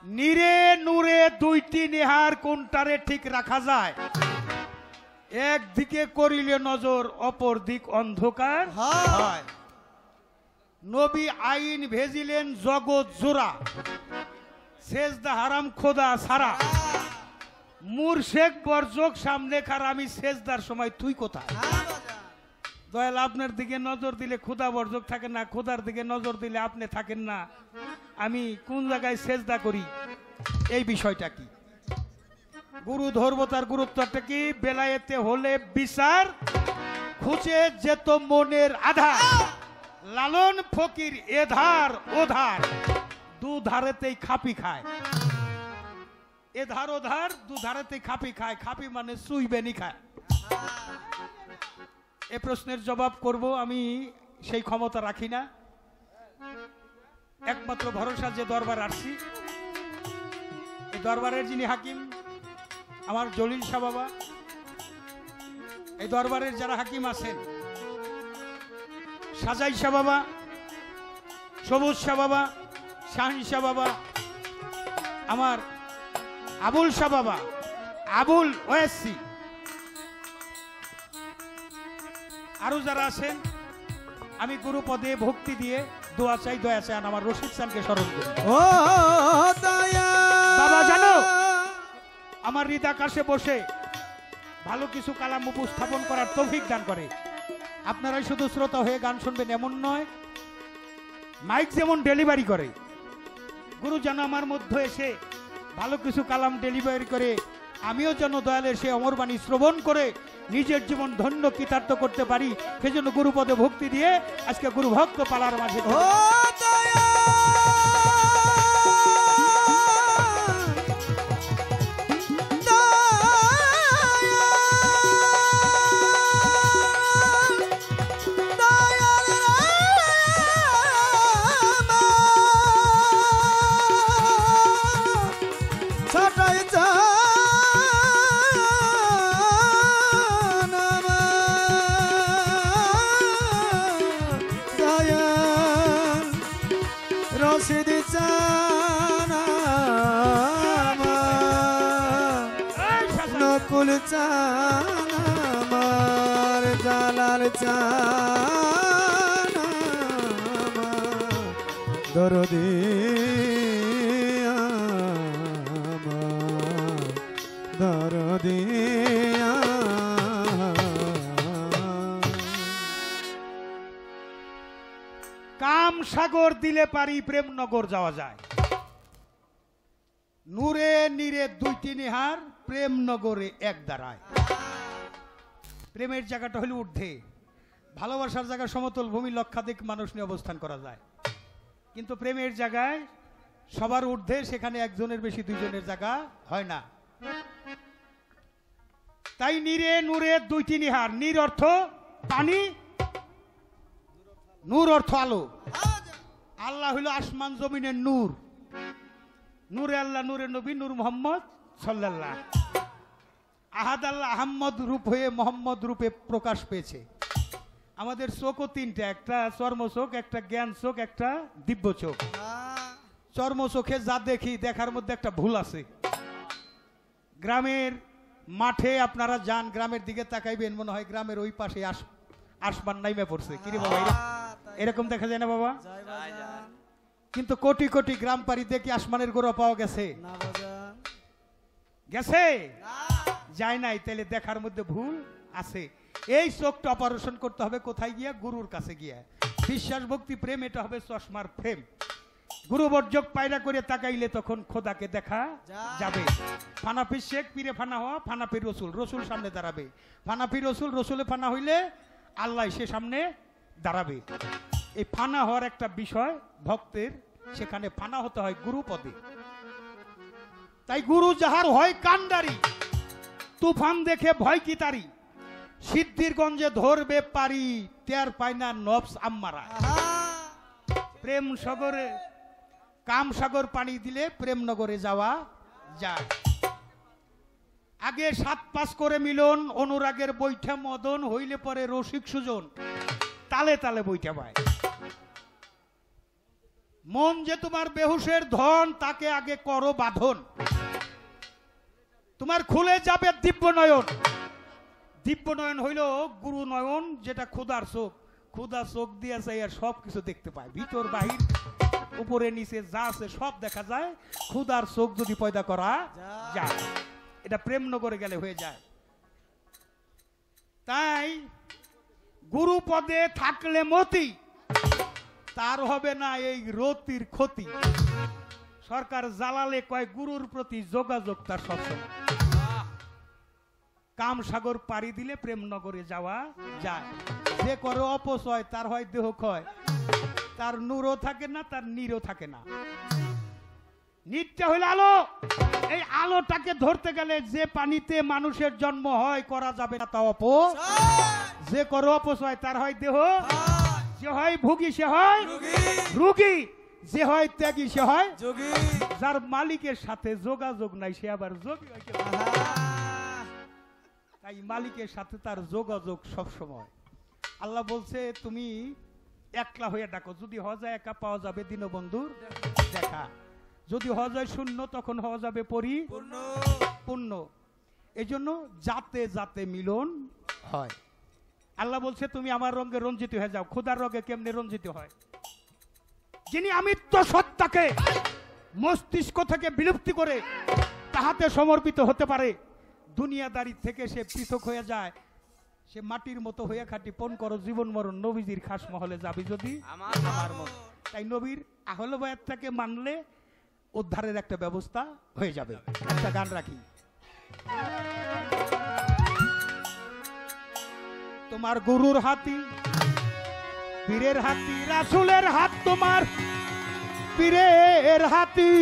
নিরে নূরে দুইটি নেহার কোনটারে ঠিক রাখা যায়? একদিকে করিলে নজর, অপর দিক অন্ধকার হয়। নবী আইন ভেজিলেন জগৎ জোড়া, সেজদা হারাম খোদা সারা। মুর্শেক বর্জক সামনে খার, আমি সেজদার সময় তুই কোথায়? দয়াল, আপনার দিকে নজর দিলে খোদা বর্জক থাকেন না, খোদার দিকে নজর দিলে আপনি থাকেন না। আমি কোন জায়গায় সেজদা করি, এই বিষয়টা কি? গুরু ধরবো, তার গুরুত্বটা কি? বেলায়েতে হলে বিচার খুঁজে যেত মনের আধার। লালন ফকির এধার ওধার দুধারেতেই খাপি খায়। এধার ওধার দুধারেতেই খাপি খায়। খাপি মানে সুই বেনি খায়। এ প্রশ্নের জবাব করব আমি সেই ক্ষমতা রাখি না। একমাত্র ভরসা যে দরবার আসছি, এই দরবারের যিনি হাকিম আমার জলিল শাহ বাবা, এই দরবারের যারা হাকিম আছেন, সাজাই শাহ বাবা, সবুজ শাহ বাবা, শাহিন শাহ বাবা, আমার আবুল শাহ বাবা, আবুল ওয়েসি, আরো যারা আছেন, আমি গুরু পদে ভক্তি দিয়ে দোয়া চাই, দয়া চাই। আমার রশিদ চানকে স্মরণ করি। ও দয়া বাবা জানো, আমার হৃদাকাশে বসে ভালো কিছু কালাম উপস্থাপন করার তৌফিক দান করে। আপনারাই শুধু শ্রোতা হয়ে গান শুনবেন এমন নয়, মাইক যেমন ডেলিভারি করে, গুরু যেন আমার মধ্যে এসে ভালো কিছু কালাম ডেলিভারি করে, আমিও যেন দয়ালের সে অমরবাণী শ্রবণ করে নিজের জীবন ধন্য কৃতার্থ করতে পারি। সেজন্য গুরুপদে ভক্তি দিয়ে আজকে গুরু ভক্ত পালার মাঝে ও দয়া রশিদ চান নকুল চান আমার জালাল চান দরদি দরদি কাম সাগর দিলে পারি প্রেমনগর যাওয়া যায়। নূরে নীরে দুইটি নিহার, প্রেমনগরে এক দাঁড়ায়। প্রেমের জায়গাটা হলো ঊর্ধ্বে, ভালোবাসার জায়গা সমতল ভূমি, লক্ষাধিক মানুষ নিয়ে অবস্থান করা যায়। কিন্তু প্রেমের জায়গায় সবার ঊর্ধ্বে, সেখানে একজনের বেশি দুইজনের জায়গা হয় না। তাই নীরে নূরে দুইটি নিহার, নীর অর্থ পানি, নূর অর্থ আলো। আল্লাহ হইল আসমান জমিনের নূর, নূরে আল্লাহ, নূরে নবী, নূর মোহাম্মদ সাল্লাল্লাহ। আহাদ আল্লাহ আহম্মদ রূপ হয়ে মোহাম্মদ রূপে প্রকাশ পেয়েছে। আমাদের চোখও তিনটা, একটা চর্ম চোখ, একটা জ্ঞান চোখ, একটা দিব্য চোখ। চর্ম চোখে যা দেখি, দেখার মধ্যে একটা ভুল আছে। গ্রামের মাঠে আপনারা যান, গ্রামের দিকে তাকাইবেন, মনে হয় গ্রামের ওই পাশে আসমান নাইমে পড়ছে। কিরে বাবা, এরকম দেখা যায় না বাবা? কিন্তু কোটি কোটি গ্রাম পাড়ি দেখি আসমানের গোড়া পাওয়া গেছে? গেছে? যায় নাই। তাহলে দেখার মধ্যে ভুল আছে। এই চোখটা অপারেশন করতে হবে কোথায় গিয়া? গুরুর কাছে গিয়া। বিশ্বাস ভক্তি প্রেম, এটা হবে চশমার ফ্রেম। গুরু বর্জক পায়রা করে তাকাইলে তখন খোদাকে দেখা যাবে। ফানাফি শেখ, পীরে ফানা হওয়া, ফানাফি রসুল, রসুল সামনে দাঁড়াবে। ফানাফি রসুল, রসুলে ফানা হইলে আল্লাহ সে সামনে দাঁড়াবে। এই ফানা হওয়ার একটা বিষয় ভক্তের, সেখানে ফানা হতে হয় গুরু পদে। তাই গুরু যাহার হয় কান্ডারি, তুফান দেখে ভয় কি তারি, সিদ্ধিরগঞ্জে ধরবে পারি, টের পায় না নফস আম্মারা। প্রেম সাগরে, কাম সাগর পানি দিলে প্রেমনগরে যাওয়া যায়। আগে 7-5 করে মিলন, অনুরাগের বৈঠা মদন, হইলে পরে রসিক সুজন, তালে তালে বইটা পায়। মন যে তোমার বেহুশের ধন, তাকে আগে করো বাঁধন। তোমার খুলে যাবে দিব্য নয়ন। দিব্য নয়ন হইল গুরু নয়ন, যেটা ক্ষুধার চোখ। ক্ষুধার চোখ দিয়ে যায় আর সব কিছু দেখতে পায়, ভিতর বাহির, উপরে নিচে যা আছে সব দেখা যায়। ক্ষুধার চোখ যদি পয়দা করা যায়, এটা প্রেমনগরে গেলে হয়ে যায়। তাই গুরু পদে থাকলে মতি, তার হবে না এই রতির ক্ষতি। সরকার জালালে কয় গুরুর প্রতি যোগাযোগ তার সবসময়। কাম সাগর পাড়ি দিলে প্রেমনগরে যাওয়া যায়। যে করে অপচয়, তার হয় দেহ ক্ষয়, তার নূরও থাকে না, তার নীরও থাকে না। নীরটা হইল আলো। এই আলোটাকে ধরতে গেলে যে পানিতে মানুষের জন্ম হয়, করা যাবে না তা অপচয়। যে করে অপচয়, তার হয় দেহ যে হয় ভোগী সে হয় রোগী, যে হয় ত্যাগী সে হয় যোগী। যার মালিকের সাথে যোগাযোগ নাই সে আবার যোগী হয় কেমন? তাই মালিকের সাথে তার যোগাযোগ সব সময়। আল্লাহ বলছে তুমি একলা হয়ে ডাকো, যদি হওয়া যায় একা পাওয়া যাবে দীনবন্ধুর দেখা, যদি হওয়া যায় শূন্য তখন হওয়া যাবে পূর্ণ। এই জন্য যাতে যাতে মিলন হয়। আল্লাহ বলছে তুমি আমার রঙে রঞ্জিত হয়ে যাও। খোদার রঙে কেমনে রঞ্জিত হয়? যিনি আমিত্ব সত্তাকে মস্তিষ্ক থেকে বিলুপ্তি করে তাহাতে সমর্পিত হতে পারে, দুনিয়াদারি থেকে সে পৃথক হয়ে যায়, সে মাটির মতো হয়ে খাটি পণ করো জীবন মরণ নবীজির খাস মহলে যাবি যদি আমার মন। তাই নবীর আহলে বায়াতটাকে মানলে উদ্ধারের একটা ব্যবস্থা হয়ে যাবে। একটা গান রাখি। তোমার গুরুর হাতি পীরের হাতি, রাসূলের হাত তোমার পীরের হাতি,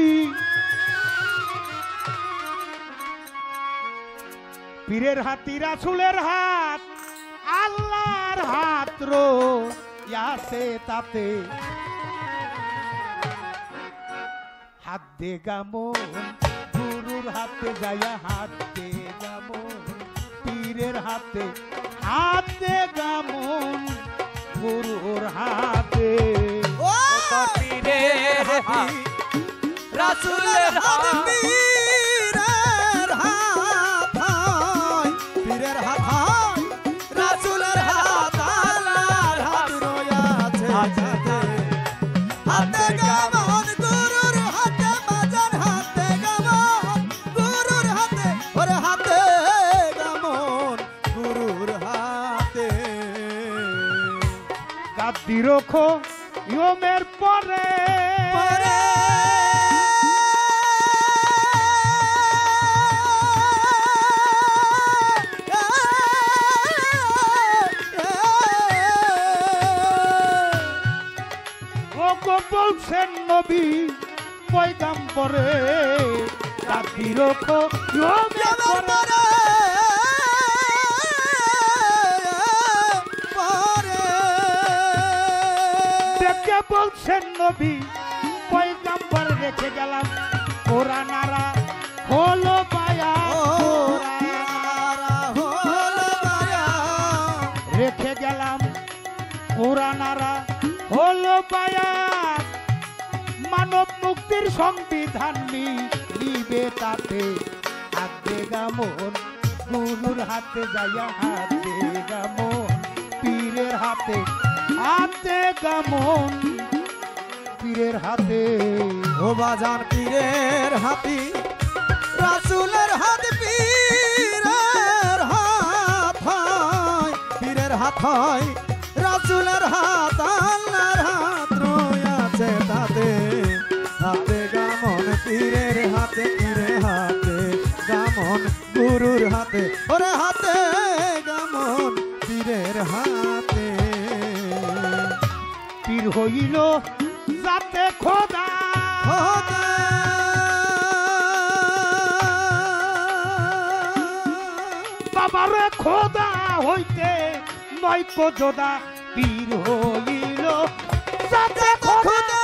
পীরের হাতি রাসূলের হাত, আল্লাহর হাত রয়েছে তাতে, হাত দে গামন গুরুর হাতে যায়া, হাত দে গামন পীরের হাতে, হাত দে গামন গুরুর হাতে। পীরের হাত রাসূলের হাত, পীরের হাত হয়, পীরের হাত হয়, রাসূলের হাত, আল্লাহর হাত রয়েছে তাতে, হাতে গামন গুরুর হাতে, বাজার হাতে গামন গুরুর হাতে, ওরে হাতে গামন গুরুর হাতে। গাদ্দি রখো ইয়মের পরে, বলছেন নবী পয়গাম্বরে, গাদ্দি রখো ইয়মের পরে, দেখে বলছেন নবী পয়গাম্বর রেখে গেলাম কোরআনারা হলো বায়া, রেখে গেলাম কোরআনারা হলো বায়া, মানব মুক্তির সংবিধান নিবে তাতে, হাত দে গামন গুরুর হাতে যাইয়া, হাত দে গামন পীরের হাতে, হাত দে গামন পীরের হাতে। ও বাজান পীরের হাতি রাসূলের হাত, পীরের হাত হয়, পীরের হাত হয়, রাসূলের হাত, আল্লাহর হাত রয়েছে তাতে, হাতে গামন পীরের হাতে, পীরের হাতে গামন গুরুর হাতে, ওরে হাতে গামন পীরের হাতে। পীর হইল যাতে খোদা, বাবারে খোদা হইতে নয়তো যোদা, পীর হইল যাতে খোদা,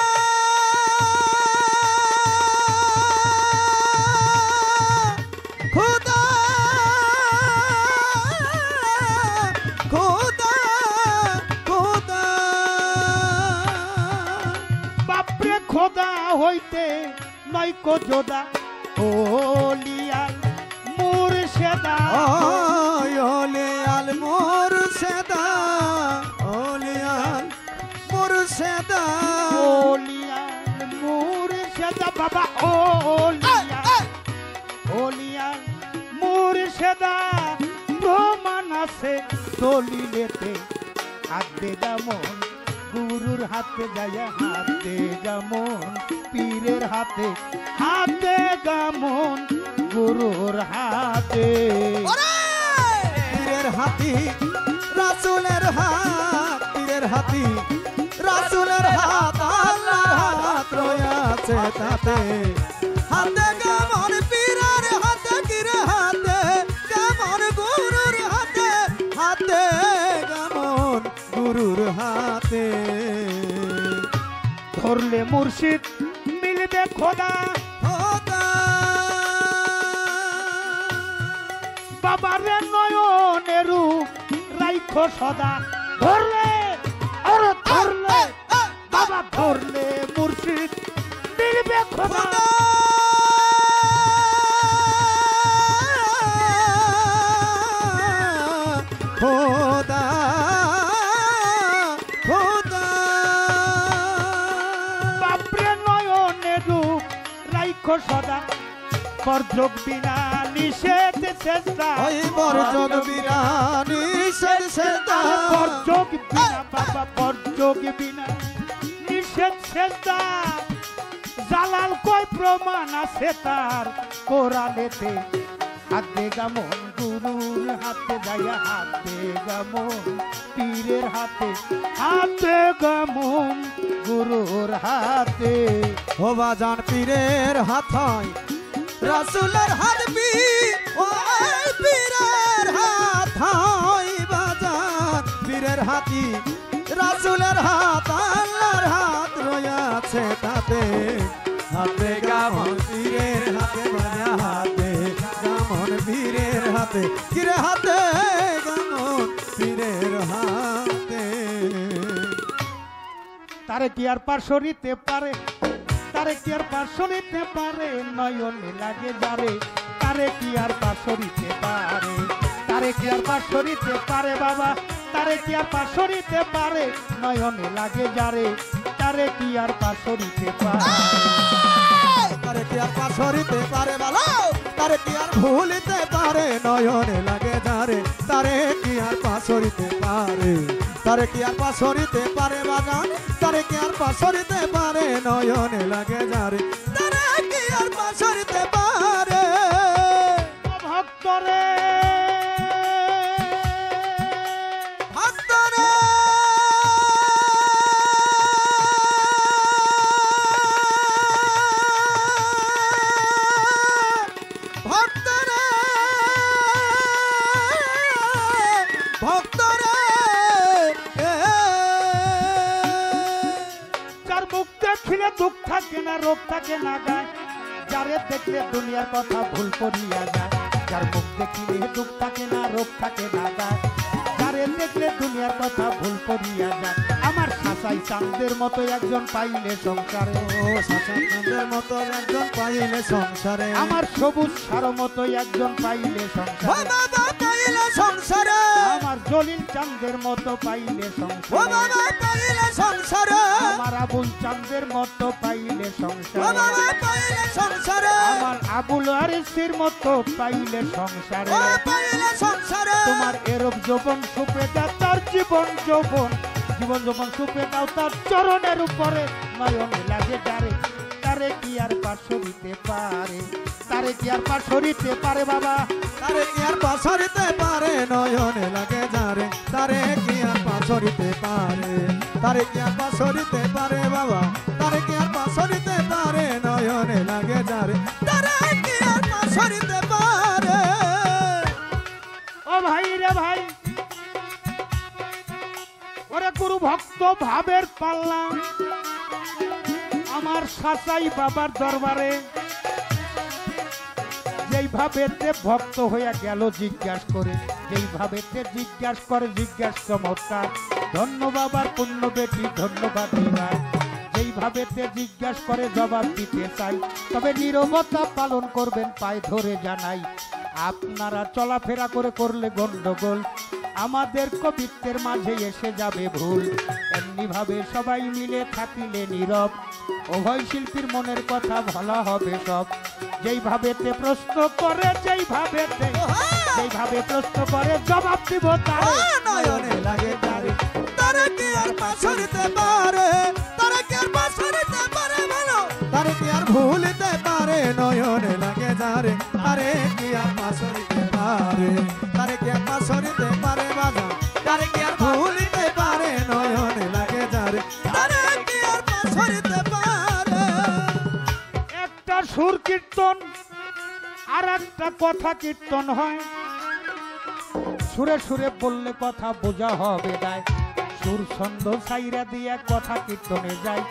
খোদা খোদা খোদা, বাপরে খোদা হইতে নয়তো যোদা, ওলিয়াল মুর্শেদা, ওলিয়াল মুর্শেদা, ওলিয়াল মুর্শেদা, ওলিয়াল মুর্শেদা, বাবা ওলিয়াল, ওলিয়াল মুর্শেদা, প্রমাণ আছে দলিলেতে, হাত দে গামন গুরুর হাতে যায়া, হাত দে গামন পীরের হাতে, হাত দে গামন গুরুর হাতে। পীরের হাতি রাসূলের হাত, পীরের হাতি রাসূলের হাত, আল্লাহর হাত রয়েছে তাতে, হাতে গামন পীরের হাতে, কিরে হাতে গামন গুরুর হাতে, হাতে গামন গুরুর হাতে। ধরলে মুর্শিদ মিলবে খোদা খোদা বাবারে নয়নেরু রাইখো সদা ধরলে আরে ধরলে বাবা ধরলে মুর্শিদ মিলবে খোদা খোদা খোদা বাপরে নয়নেরু রাইখো সদা বর্জক বিনা নিষেধ চেষ্টা ওই বরজগ বিরানি সেদা বর্জক বিনা বাবা বর্জক বিনা নিষেধ চেষ্টা জালাল কয় প্রমাণ আছে তার কোরআনেতে হাত দেগা মন গুরুর হাতে যাইয়া হাত দেগা মন পীরের হাতে হাত দেগা মন গুরুর হাতে ও বাজান পীরের হাত হয় রাসূলের হাত ওই পীরের হাত হয় বাজান পীরের হাতি রাসূলের হাত আল্লাহর হাত রয়েছে তাতে হাতে গামন পীরের হাতে বাজা হাতে গামন পীরের হাতে কিরে হাতে গামন পীরের হাতে তারে কি আর পার্শ্ব নিতে পারে তারে কি আর পার্শ্ব নিতে পারে নয়নে লাগে যারে তারে কি আর পার্শ্ব নিতে পারে তারে কি আর পার্শ্ব নিতে পারে বাবা তারে কি আর পার্শ্ব নিতে পারে নয়নে লাগে যারে তারে কি আর পার্শ্ব নিতে পারে তারে কি আর পাশরিতে পারে ভালো তারে কি আর ভুলিতে পারে নয়নে লাগে যারে তারে কি আর পাশরিতে পারে তারে কি আর পাশরিতে পারে বাগান তারে কি আর পাশরিতে পারে নয়নে লাগে যারে তারে কি আর পাশরিতে পারে ভক্তরে ভক্তরে ভক্তরে ভক্তরে যার মুখ দেখিলে দুঃখ থাকে না রোগ থাকে না গায় যারে দেখলে দুনিয়ার কথা ভুল করিয়া যায় যার মুখ দেখিলে দুঃখ থাকে না রোগ থাকে না গায় যারে দেখলে দুনিয়ার কথা ভুল করিয়া যায় আমার শাসাই চাঁদের মতো একজন পাইলে সংসারে ও সাচানন্দের মতো একজন পাইলে সংসারে আমার সবুজ সার মতো একজন পাইলে ও সংসারে বাবা পাইলে সংসারে আমার জলিল চাঁদের মতো পাইলে ও সংসারে বাবা পাইলে সংসারে আমার আবুল চাঁদের মতো পাইলে ও সংসারে বাবা পাইলে সংসারে আমার আবুল আরিসির মতো পাইলে সংসারে ও পাইলে সংসারে তোমার এরব যৌবন সুপে দাও তার জীবন যৌবন জীবন যৌবন সুপে দাও তার চরণের উপরে নয়নে লাগে যারে তারে কি আর পার্শ্ব দিতে পারে তারে কি আর পার্শ্ব দিতে পারে বাবা তারে কি আর পাশরিতে পারে নয়নে লাগে যারে তারে কি আর পাশরিতে পারে তারে কি আর পাশরিতে পারে বাবা তারে কি আর পাশরিতে পারে নয়নে লাগে যারে তারে কি আর পাশরিতে পারে ও ভাই রে ভাই ওরে গুরু ভক্ত ভাবের পাল্লা আমার সাসাই বাবার দরবারে যেইভাবে ভক্ত হইয়া গেল জিজ্ঞাসা করে যেইভাবে জিজ্ঞাসা চমৎকার ধন্য বাবার পুণ্য বেটি ধন্যবাদ দিবার যেইভাবে জিজ্ঞাসা করে জবাব দিতে চাই তবে নীরবতা পালন করবেন পায়ে ধরে জানাই আপনারা চলাফেরা করে করলে গন্ডগোল আমাদের কবিত্বের মাঝে এসে যাবে ভুল এমনি ভাবে সবাই মিলে থাকিলে নীরব উভয় শিল্পীর মনের কথা ভালো হবে সব যেইভাবে প্রশ্ন করে যেইভাবে প্রশ্ন করে জবাব দিব তার নয়নে লাগে যারে তারে কি আর পাশরিতে পারে তারে কি আর পাশরিতে পারে ভালো তারে কি আর ভুলিতে পারে নয়নে লাগে যারে তারে কি আর পাশরিতে পারে তারে কি আর পাশরিতে পারে বাজা তারে কি আর ভুলিতে পারে নয়নে লাগে যারে তারে কি আর পাশরিতে পারে একটা সুর কীর্তন আর একটা কথা কীর্তন হয় সুরে সুরে বললে কথা বোঝা হবে দায় সুর ছন্দ সাইরা দিয়া কথা কীর্তনে যায়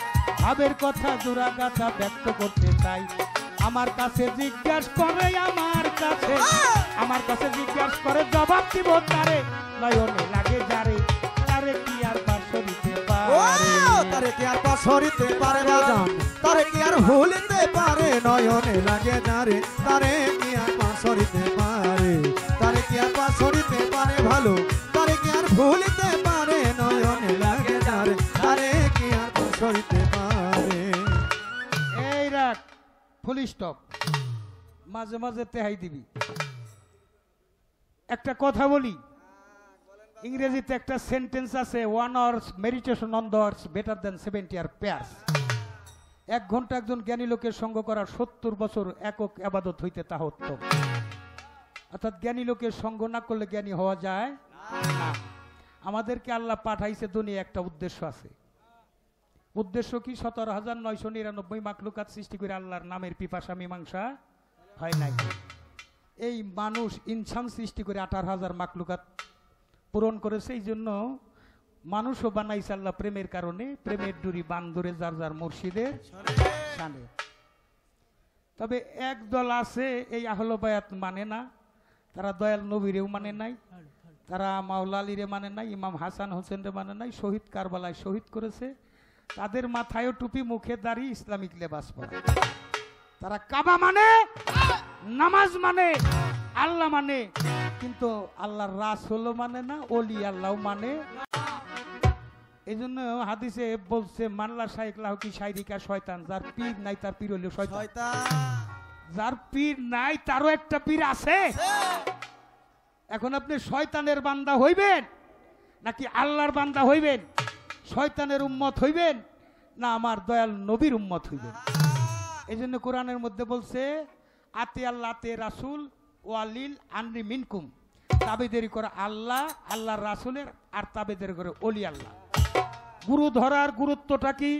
ভাবের কথা জোড়া গাছা ব্যক্ত করতে চাই। আমার কাছে জিজ্ঞাসা করে, আমার কাছে জিজ্ঞাসা করে জবাব দিব তারে, নয়নে লাগে যারে, তারে কি আর পাশরিতে ও পারে। তারে কি আর পাশরিতে পারে বাজান, তারে কি আর ভুলিতে পারে, নয়নে লাগে যারে, তারে কি আর পাশরিতে পারে, তারে কি আর পাশরিতে পারে ভালো, তারে কি আর ভুলিতে পারে, নয়নে লাগে যারে, তারে কি আর পাশরিতে পারে। এই রাখ, ফুল স্টপ, মাঝে মাঝে তেহাই দিবি। একটা কথা বলি, ইংরেজিতে একটা সেন্টেন্স আছে, 1 hours meditation on the earth better than 70 year pairs. 1 ঘন্টা একজন জ্ঞানী লোকের সঙ্গ করার 70 বছর একক আবাদত হইতে তাহা উত্তম। অর্থাৎ জ্ঞানী লোকের সঙ্গ না করলে জ্ঞানী হওয়া যায় না। আমাদেরকে আল্লাহ পাঠাইছে দুনিয়া একটা উদ্দেশ্য আছে। উদ্দেশ্য কি? 17,999 মাখলুকাত সৃষ্টি করে আল্লাহর নামের পিপাসা মীমাংসা হয় নাই। এই মানুষ ইনসান সৃষ্টি করে 18,000 মাখলুকাত পূরণ করেছে। এই জন্য মানুষও বানাইছে আল্লাহ প্রেমের কারণে, প্রেমের ডুরি বান্ধরে যার যার মুর্শিদের শানে। তবে এক দল আছে এই আহলে বায়াত মানে না, তারা দয়াল নবীরেও মানে নাই, তারা মাওলা আলীরে মানে নাই, ইমাম হাসান হোসেনরে মানে নাই, শহীদ কারবালায় শহীদ করেছে। তাদের মাথায়ও টুপি, মুখে দাড়ি, ইসলামিক লেবাস পরা। তারা কাবা মানে, নামাজ মানে, আল্লাহ মানে, কিন্তু আল্লাহর রাসূল মানে না, ওলি আল্লাহ মানে। এই জন্য হাদিসে বলছে, মানলা শাইখ লাহকি শাইরিকা শয়তান, যার পীর নাই তার পীর হইল শয়তান। যার পীর নাই তারও একটা পীর আছে। এখন আপনি শয়তানের বান্দা হইবেন নাকি আল্লাহর বান্দা হইবেন? শয়তানের উম্মত হইবেন না আমার দয়াল নবীর উম্মত হইবেন? এই জন্য কোরআনের মধ্যে বলছে, আতে আল্লাহ আতে রাসূল ওয়ালিল আনরি মিনকুম, তাবেদারি করে আল্লাহ, আল্লাহর রাসূলের, আর তাবেদারি করে ওলি আল্লাহ। গুরু ধরার গুরুত্বটা কি?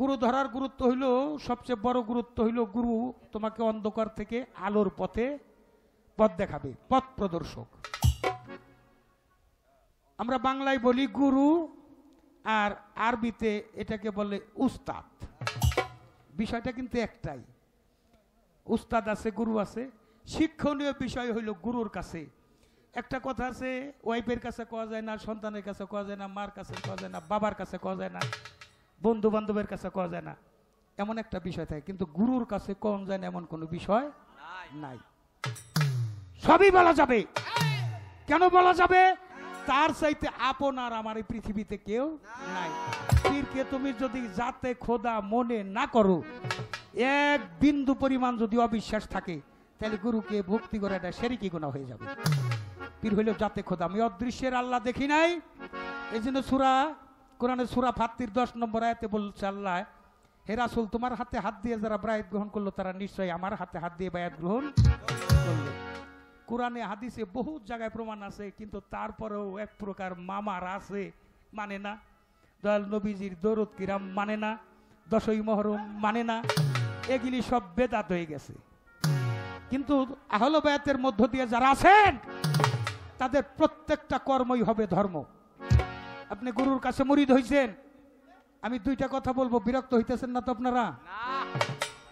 গুরু ধরার গুরুত্ব হইল, সবচেয়ে বড় গুরুত্ব হইল, গুরু তোমাকে অন্ধকার থেকে আলোর পথে পথ দেখাবে, পথ প্রদর্শক। আমরা বাংলায় বলি গুরু, আর আরবিতে এটাকে বলে উস্তাদ। বিষয়টা কিন্তু একটাই, উস্তাদ আছে, গুরু আছে। শিক্ষণীয় বিষয় হইল গুরুর কাছে। একটা কথা আছে, ওয়াইফের কাছে কোয়া যায় না, সন্তানের কাছে কোয়া যায় না, মার কাছে কোয়া যায় না, বাবার কাছে কোয়া যায় না, বন্ধু বান্ধবের কাছে কোয়া যায় না, এমন একটা বিষয় থাকে। কিন্তু গুরুর কাছে কোন যায় না এমন কোনো বিষয় নাই। সবই বলা যাবে। কেন বলা যাবে? তার চাইতে আপন আর আমার এই পৃথিবীতে কেউ নাই। পীরকে তুমি যদি যাতে খোদা মনে না করো, এক বিন্দু পরিমাণ যদি অবিশ্বাস থাকে, তাহলে গুরুকে ভক্তি করে এটা শিরকি গুনাহ হয়ে যাবে। পীর হইল যাতে খোদা, আমি অদৃশ্যের আল্লাহ দেখি নাই। এই জন্য কোরআনের সূরা ফাতির 10 নম্বর আয়াতে বলছে আল্লাহ, হে রাসূল, তোমার হাতে হাত দিয়ে যারা বায়াত গ্রহণ করলো, তারা নিশ্চয়ই আমার হাতে হাত দিয়ে বায়াত গ্রহণ করলো। কোরআনে হাদিসে বহু জায়গায় প্রমাণ আছে, কিন্তু তারপরেও এক প্রকার মামার আছে, মানে না। দয়াল নবীজির দরুদ কিরাম মানে না, 10ই মুহররম মানে না। এগুলি সব বেদাত হয়ে গেছে। কিন্তু আহলে বায়াতের মধ্য দিয়ে যারা আছেন, তাদের প্রত্যেকটা কর্মই হবে ধর্ম। আপনি গুরুর কাছে মুরিদ হইছেন, আমি দুইটা কথা বলবো, বিরক্ত হইতেছেন না তো আপনারা?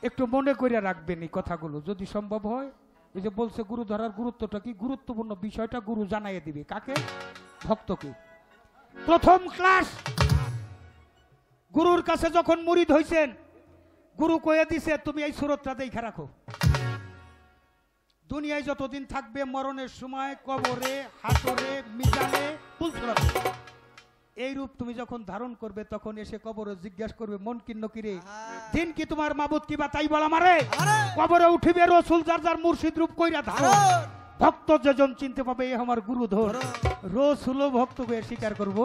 একটু মনে করে রাখবেন এই কথাগুলো, যদি সম্ভব হয়। এই যে বলছে গুরু ধরার গুরুত্বটা কি, গুরুত্বপূর্ণ বিষয়টা গুরু জানাইয়ে দিবে কাকে? ভক্তকে। প্রথম ক্লাস, গুরুর কাছে যখন মুরিদ হইছেন, গুরু কয়ে দিছে তুমি এই সুরতটা দেখে রাখো। দুনিয়ায় যতদিন থাকবে, মরণের সময় কবরে, হাসরে, মিজানে, পুলসরাতে, এই রূপ তুমি যখন ধারণ করবে, তখন এসে কবরে জিজ্ঞাসা করবে, মন কিন্ন কিরে, দিন কি তোমার মাবুদ কি বা তাই বলা মারে? কবরে উঠিবে রসুল যার যার মুর্শিদ রূপ কইরা ধারণ। ভক্ত যেজন চিনতে পাবে এ আমার গুরু ধর, রসুল ভক্তকে স্বীকার করবো।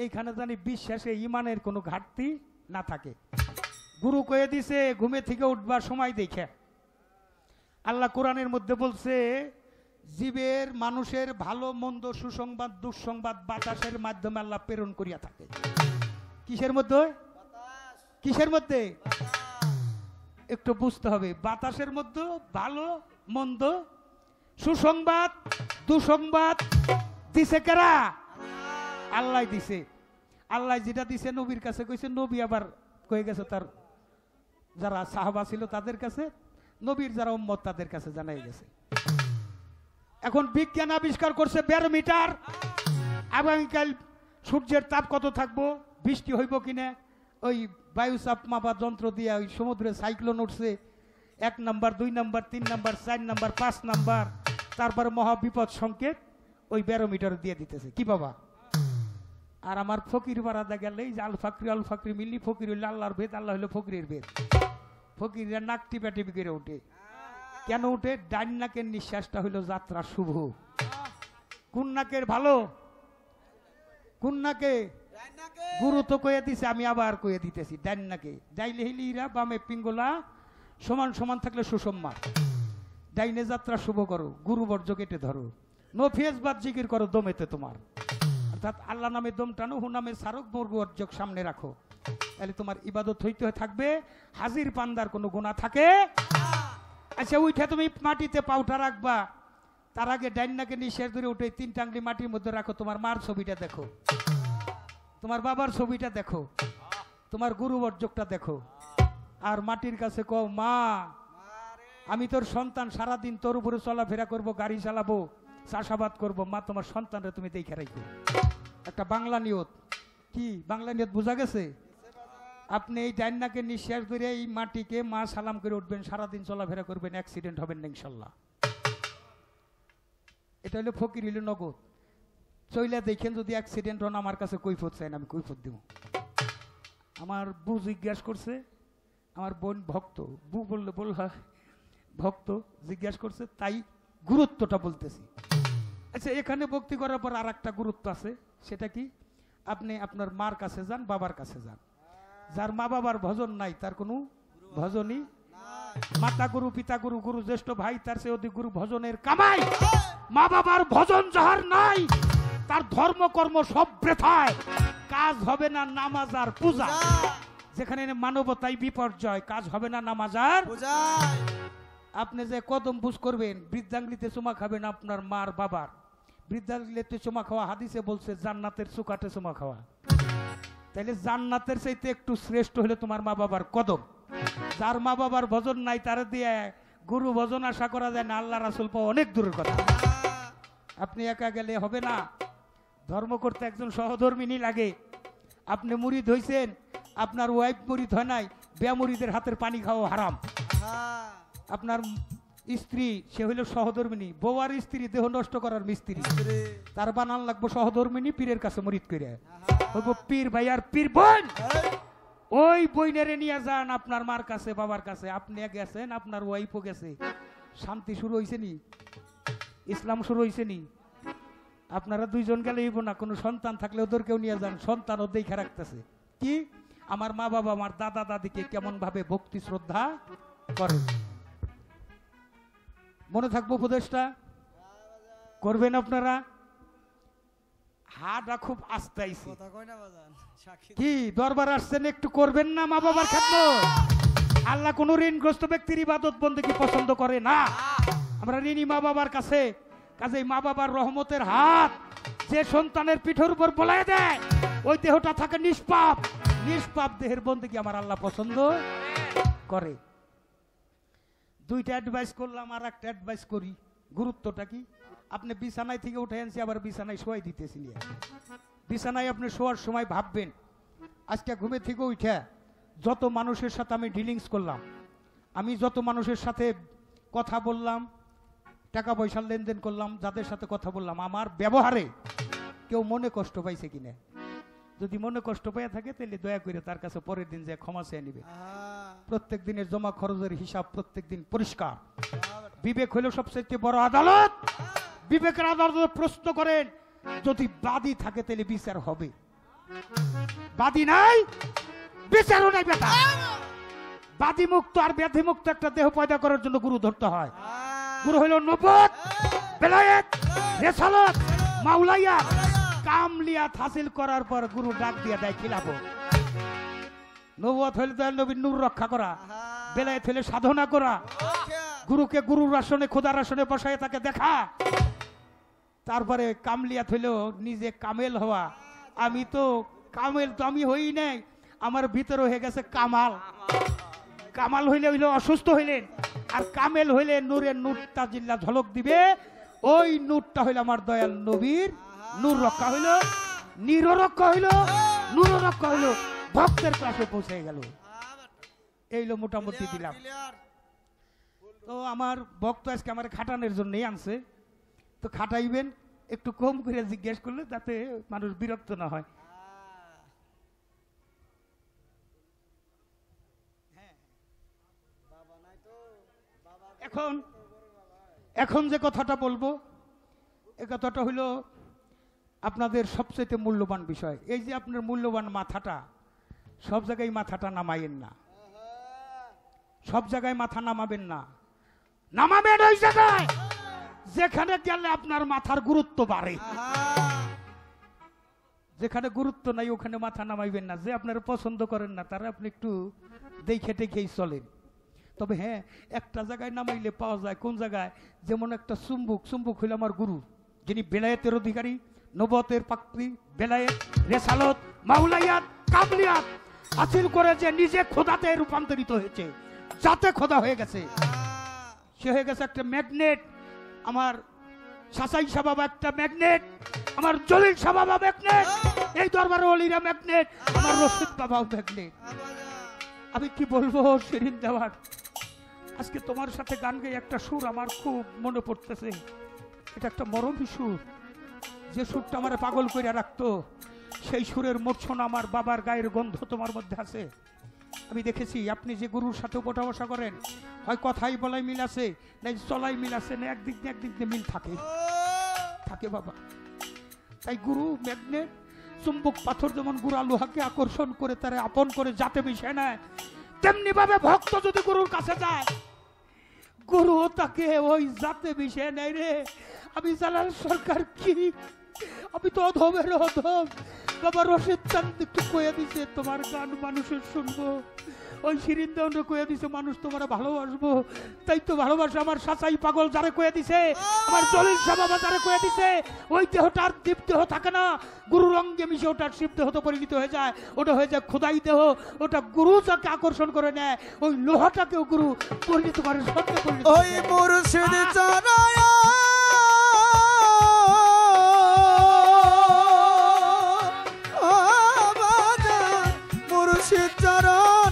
এইখানে জানি বিশ্বাসে ইমানের কোনো ঘাটতি না থাকে। গুরু কয়ে দিছে ঘুমে থেকে উঠবার সময় দেখে। আল্লাহ কোরআনের মধ্যে বলছে, জীবের, মানুষের ভালো মন্দ, সুসংবাদ দুঃসংবাদ বাতাসের মাধ্যমে আল্লাহ প্রেরণ করিয়া থাকে। কিসের মধ্যে? কিসের মধ্যে? একটু বুঝতে হবে। বাতাসের মধ্যে ভালো মন্দ, সুসংবাদ দুঃসংবাদ দিছে কারা? আল্লাহ দিছে। আল্লাহ যেটা দিছে নবীর কাছে কইছে, নবী আবার কয়ে গেছে তার যারা সাহাবা ছিল তাদের কাছে, নবীর যারা উম্মত তাদের কাছে জানাই গেছে। এখন বিজ্ঞান আবিষ্কার করছে ব্যারোমিটার, আগামীকাল সূর্যের তাপ কত থাকবো, বৃষ্টি হইব কিনা, ওই বায়ুচাপ মাপার যন্ত্র দিয়ে ওই সমুদ্রে সাইক্লোন উঠছে 1 number 2 number 3 number 4 number 5 number, তারপরে মহাবিপদ সংকেত ওই ব্যারোমিটার দিয়ে দিতেছে। কি বাবা? আর আমার ফকির বারাদা গেলেই যে আল ফাকরি মিললি, ফকির হইলে আল্লাহর ভেদ, আল্লাহ হইলে ফকিরের ভেদ। ফকিররা নাক টিপা টিপি করে ওঠে। কেন উঠে? ডাইন নাকের নিঃশ্বাসটা হইল যাত্রা শুভ। কোন নাকের ভালো? কোন নাকে? গুরু তো কয়ে দিছে, আমি আবার কয়ে দিতেছি ডাইন নাকে। ডাইলে হিলিরা, বামে পিঙ্গলা, সমান সমান থাকলে সুষম্মা। ডাইনে যাত্রা শুভ করো, গুরু বর্জ্য কেটে ধরো, নো ফেস বাদ জিকির করো দমেতে তোমার। অর্থাৎ আল্লাহ নামে দম টানো, হু নামে সারক বর্গ অর্জক সামনে রাখো, তাহলে তোমার ইবাদত হইতে থাকবে। হাজির পান্দার কোনো গুনাহ থাকে। আচ্ছা উঠে তুমি মাটিতে পাউটা রাখবা, তার আগে ডাইন নাকে নিঃশ্বাস ধরে উঠে 3 আঙ্গুলি মাটির মধ্যে রাখো। তোমার মার ছবিটা দেখো, তোমার বাবার ছবিটা দেখো, তোমার গুরু বর্জকটা দেখো, আর মাটির কাছে কও, মা আমি তোর সন্তান, সারাদিন তোর উপরে চলাফেরা করবো, গাড়ি চালাবো, চাষাবাদ করবো, মা তোমার সন্তানরা তুমি দেখে রাখো। একটা বাংলা নিয়ত। কি বাংলা নিয়ত বোঝা গেছে? আপনি এই ডাইন নাকে নিঃশ্বাস ধরে এই মাটিকে মা সালাম করে উঠবেন, সারাদিন চলাফেরা করবেন, অ্যাক্সিডেন্ট হবেন না ইনশাল্লাহ। এটা হলো ফকির, হইল নগদ। চইলা দেখেন যদি অ্যাক্সিডেন্ট হন, আমার কাছে কৈফত চাই না, আমি কৈফত দেব। আমার বউ জিজ্ঞাসা করছে, আমার বোন ভক্ত, বউ বললে বললা ভক্ত জিজ্ঞাসা করছে, তাই গুরুত্বটা বলতেছি। আচ্ছা এখানে ভক্তি করার পর আর একটা গুরুত্ব আছে, সেটা কি? আপনি আপনার মার কাছে যান, বাবার কাছে যান। যার মা বাবার ভজন নাই তার কোনো ভজনই, মাতা গুরু পিতা গুরু গুরু জ্যেষ্ঠ ভাই তার সে অধিক গুরু ভজনের কামাই। মা বাবার ভজন যাহার নাই, তার ধর্ম কর্ম সব বৃথায়, কাজ হবে না নামাজ আর পূজা। যেখানে মানবতাই বিপর্যয়, কাজ হবে না নামাজ আর পূজা। আপনি যে কদম বুঝ করবেন, বৃদ্ধাঙ্গলিতে চুমা খাবেন আপনার মার বাবার। বৃদ্ধাঙ্গলিতে চুমা খাওয়া হাদিসে বলছে জান্নাতের চুকাটে চুমা খাওয়া। তাইলে জান্নাতের চাইতে একটু শ্রেষ্ঠ হলে তোমার মা বাবার কদম। যার মা বাবার ভজন নাই তার দিয়ে গুরু ভজন আশা করা যায় না, আল্লাহ রাসূল পাওয়া অনেক দূরের কথা। আপনি একা গেলে হবে না, ধর্ম করতে একজন সহধর্মিনী লাগে। আপনি মুরিদ হইছেন, আপনার ওয়াইফ মুরিদ হয় নাই, বেমুরিদের হাতের পানি খাওয়া হারাম। আপনার স্ত্রী সে হইল সহধর্মিনী, বউ আর স্ত্রী দেহ নষ্ট করার মিস্ত্রি, তার বানান লাগবো সহধর্মিনী, পীরের কাছে মুরিদ করে হইব পীর ভাই আর পীর বোন। ওই বইনেরে নিয়ে যান আপনার মার কাছে বাবার কাছে। আপনি গেছেন, আপনার ওয়াইফও গেছে, শান্তি শুরু হয়েছে নি, ইসলাম শুরু হয়েছে নি। আপনারা দুইজন গেলে হইব না, কোনো সন্তান থাকলে ওদেরকেও নিয়ে যান, সন্তানও দেখে রাখতেছে কি আমার মা বাবা আমার দাদা দাদিকে কেমন ভাবে ভক্তি শ্রদ্ধা করে। মনে থাকবো উপদেশটা করবেন আপনারা। হাটা খুব আস্তে আইছি, কি দরবার আসছেন, একটু করবেন না মা বাবার খাদ্য। আল্লাহ কোন ঋণগ্রস্ত ব্যক্তির ইবাদত বন্দেগী পছন্দ করে না। আমরা ঋণী মা বাবার কাছে, কাজেই মা বাবার রহমতের হাত যে সন্তানের পিঠের উপর বলায় দেয়, ওই দেহটা থাকে নিষ্পাপ। নিষ্পাপ দেহের বন্দেগী আমার আল্লাহ পছন্দ করে। দুইটা অ্যাডভাইস করলাম, আর একটা অ্যাডভাইস করি। গুরুত্বটা কি? আপনি বিছানায় থেকে উঠে আনছি, আবার বিছানায় শোয়াই দিতেছি। বিছানায় আপনি শোয়ার সময় ভাববেন, আজকে ঘুমে থেকে উঠে যত মানুষের সাথে আমি ডিলিংস করলাম, আমি যত মানুষের সাথে কথা বললাম, টাকা পয়সার লেনদেন করলাম, যাদের সাথে কথা বললাম, আমার ব্যবহারে কেউ মনে কষ্ট পাইছে কিনা। যদি মনে কষ্ট পেয়ে থাকে তাহলে দয়া করে তার কাছে পরের দিন যে ক্ষমা চেয়ে নিবে। প্রত্যেক দিনের জমা খরচের হিসাব প্রত্যেক দিন পরিষ্কার। বিবেক হইল সবচেয়ে বড় আদালত। বিবেকের আদালত প্রশ্ন করেন, যদি বাদী থাকে তাহলে বিচার হবে, বাদী নাই বিচারও নাই। বেটা বাদী মুক্ত আর ব্যাধি মুক্ত একটা দেহ পয়দা করার জন্য গুরু ধরতে হয়। গুরু হইল নবুয়ত, বেলায়েত, রিসালাত, মাওলাইয়াত, কামলিয়াত হাসিল করার পর গুরু ডাক দিয়া দেয় খিলাফত। নবুয়ত হইলে দয়াল নবীর নূর রক্ষা করা, বেলায়েত হইলে সাধনা করা, গুরুকে গুরুর আসনে খোদার আসনে বসায় তাকে দেখা। তারপরে কামলিয়াত হইল নিজে কামেল হওয়া। আমি তো কামেল তো আমি হই নাই, আমার ভিতরে হয়ে গেছে কামাল। কামাল হইলে হইলে অসুস্থ হইলেন, আর কামেল হইলে নূরের নূর তাজিল্লা ঝলক দিবে। ওই নূরটা হইল আমার দয়াল নবীর নূর। রক্ষা হইল, নিররক্ষা হইল, নূর রক্ষা হইল, ভক্তের ক্লাসে পৌঁছে গেল। এইলো মোটামুটি দিলাম। তো আমার ভক্ত আজকে আমার খাটানোর জন্যই আনছে, তো খাটাইবেন একটু কম করে জিজ্ঞেস করলে যাতে মানুষ বিরক্ত না হয়। এখন এখন যে কথাটা বলবো, এ কথাটা হইলো আপনাদের সবচেয়ে মূল্যবান বিষয়। এই যে আপনার মূল্যবান মাথাটা, সব জায়গায় মাথাটা নামাইয়েন না, সব জায়গায় মাথা নামাবেন না, নামাবেন ওই জায়গায় যেখানে গেলে আপনার মাথার গুরুত্ব বাড়ে। যেখানে গুরুত্ব নাই ওখানে মাথা নামাইবেন না। যে আপনারা পছন্দ করেন না তারা আপনি একটু দেখে দেখেই চলেন। তবে হ্যাঁ, একটা জায়গায় নামাইলে পাওয়া যায়। কোন জায়গায়? যেমন একটা চুম্বুক। চুম্বুক হইল আমার গুরু, যিনি বেলায়েতের অধিকারী, নবতের পাকড়ি, বেলায়েত, রেসালত, মাওলাইয়াত, কাবলিয়াত হাসিল করে, যে নিজে খোদাতে রূপান্তরিত হয়েছে, যাতে খোদা হয়ে গেছে। সে হয়ে গেছে একটা ম্যাগনেট। আমার সাসাই শাহ বাবা একটা ম্যাগনেট, আমার জলিল শাহ বাবা ম্যাগনেট, এই দরবারে অলিরা ম্যাগনেট, আমার রশিদ বাবাও ম্যাগনেট। আমি কি বলবো শিরিন দেওয়ার, আজকে তোমার সাথে গান গেয়ে একটা সুর আমার খুব মনে পড়তেছে। এটা একটা মরমী সুর, যে সুরটা আমার পাগল করে রাখতো। সেই সুরের মূর্ছনা আমার বাবার গায়ের গন্ধ তোমার মধ্যে আছে। আমি দেখেছি আপনি যে গুরুর সাথে ওঠা বসা করেন, হয় কথাই বলাই মিল আছে, না চলাই মিল আছে, না একদিক দিয়ে একদিক দিয়ে মিল থাকে থাকে বাবা। তাই গুরু ম্যাগনেট, চুম্বক পাথর যেমন গুড়া লোহাকে আকর্ষণ করে তারা আপন করে যাতে মিশে নেয়, তেমনি ভাবে ভক্ত যদি গুরুর কাছে যায়, গুরু তাকে ওই জাতে মিশে নেয় রে। আমি জালাল সরকার কি, আমি তো অধমের অধম। বাবা রশিদ চাঁদ একটু কয়ে দিছে তোমার গান মানুষের শুনবো, ওই শিরিন দেওয়ান কয়ে দিছে মানুষ তোমার ভালোবাসবো। তাই তো ভালোবাসা আমার সাচাই পাগল যারে কয়ে দিছে, আমার জলিল শাহ বাবা যারে কয়ে দিছে, ওই দেহটা আর দীপ দেহ থাকে না, গুরুর অঙ্গে মিশে ওটার শিব দেহ তো পরিণত হয়ে যায়, ওটা হয়ে যায় খোদাই দেহ। ওটা গুরু যাকে আকর্ষণ করে নেয়, ওই লোহাটাকেও গুরু পরিণত করে সত্যি পরিণত। ওই মুর্শিদ চারায় মুর্শিদ চরণ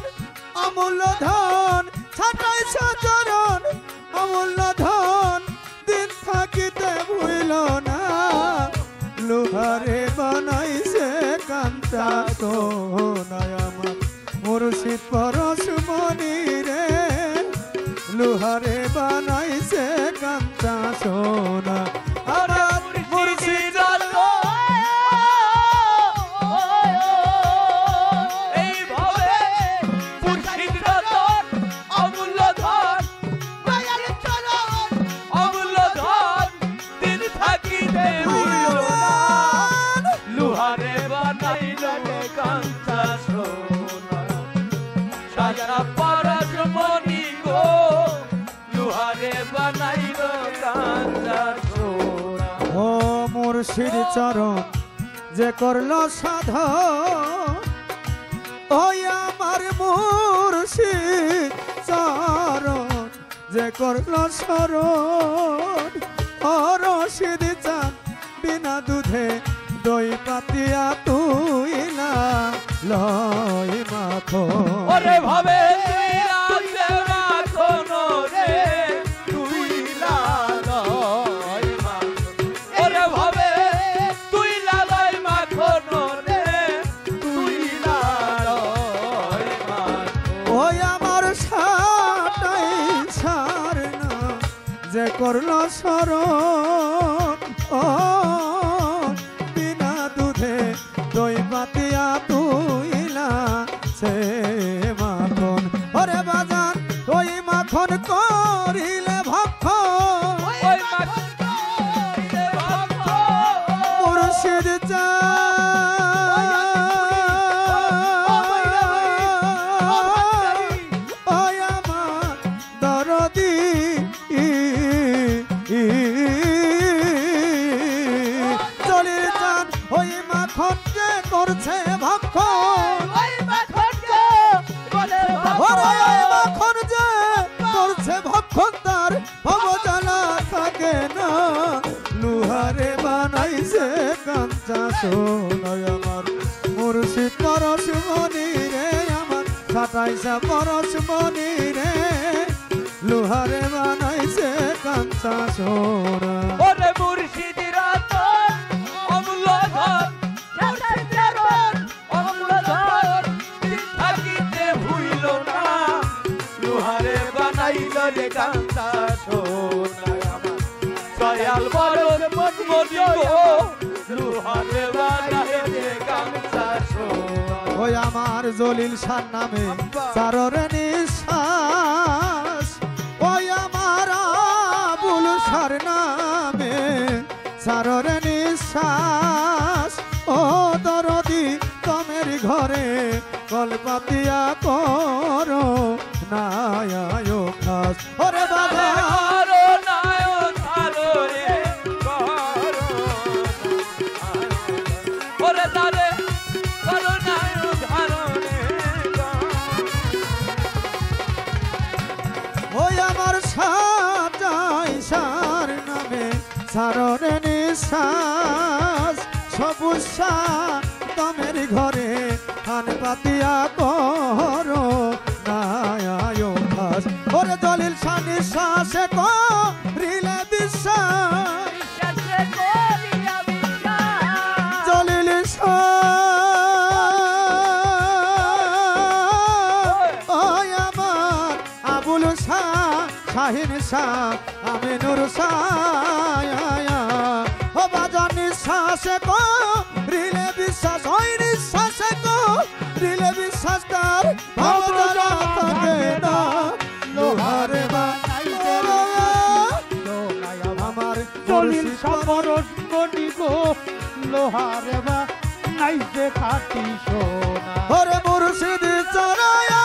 অমূল্য ধন, ছাটাইছ চরণ অমূল্য ধন, দিন থাকিতে ভুইল না, লোহারে বানাইছে কান্তা সোনায় আমার মুর্শিদ পরশমণি রে, লোহারে বানাইছে কান্তা সোনা আমার মুর্শিদ। মুর্শিদ চরণ যে করল সাধন, ওই আমার মুর্শিদ চরণ যে করল শরণ, ও রশিদ চাঁদ বিনা দুধে দই পাতিয়া তুই না লয় মাখো, ওরে ভাবে মাখনো রে, তুই লালয় মাখনো, ওরে ভাবে তুই লালয় মাখনো রে, তুই লালয় মাখনো। ওই আমার সাটাই সার না যে করল শরণ, ও বিনা দুধে দই পাতিয়া তুই না সে মাখন, ওরে বাজান ওই মাখন করিলে ভক্ষণ, ওই মাখন করিলে ভক্ষণ, মুর্শিদ ওই আমার দরদি জলিল চাঁদ ওই মাখন যে করছে ভক্ত। কাঞ্চা সোনায় আমার মুর্শিদ পরশমণি রে আমার 27 পরশমণি রে লোহারে বানাইছে কাঞ্চা সোনা ওরে মুর্শিদ রতন অমূল্য ধন মুর্শিদ রতন অমূল্য ধন দিন থাকিতে ভুইল না লোহারে বানাইল রে কাঞ্চা সোনা আমার দয়াল বরদ মদিব লোহারে বানাইলে কাঞ্চা সোনা ওই আমার জলিল শাহ নামে চাররে নিঃশ্বাস ওই আমার আবুল শাহ নামে চাররে নিঃশ্বাস ও দরদি তমের ঘরে কলপাতিয়া করো নায়ায় খাস ওরে বাবা করো নায় ধারো রে করো ওরে তারে করো নায় ধারো রে ওই আমার সাজাই সার নামে সাররে নিঃশ্বাস সবুজ তমের ঘরে খান পাতিয়া করো নায়ায় খাস ওরে দলিল শাহ নিঃশ্বাসে করিলে বিশ্বাস বিশ্বাসে করিয়া বিশ্বাস দলিল ওই আমার আবুল শাহ শাহিন শাহ আমিনুর শাহ ও বাজার নিঃশ্বাসে করিলে বিশ্বাস ওই নিঃশ্বাসে করিলে বিশ্বাস তার ভাবনা থাকে না লোহারে বানাইতে আমার দলিল সাপরস মনি গো লোহারে বা নাইছে খাটি সোনা ওরে মুর্শিদ চরায়া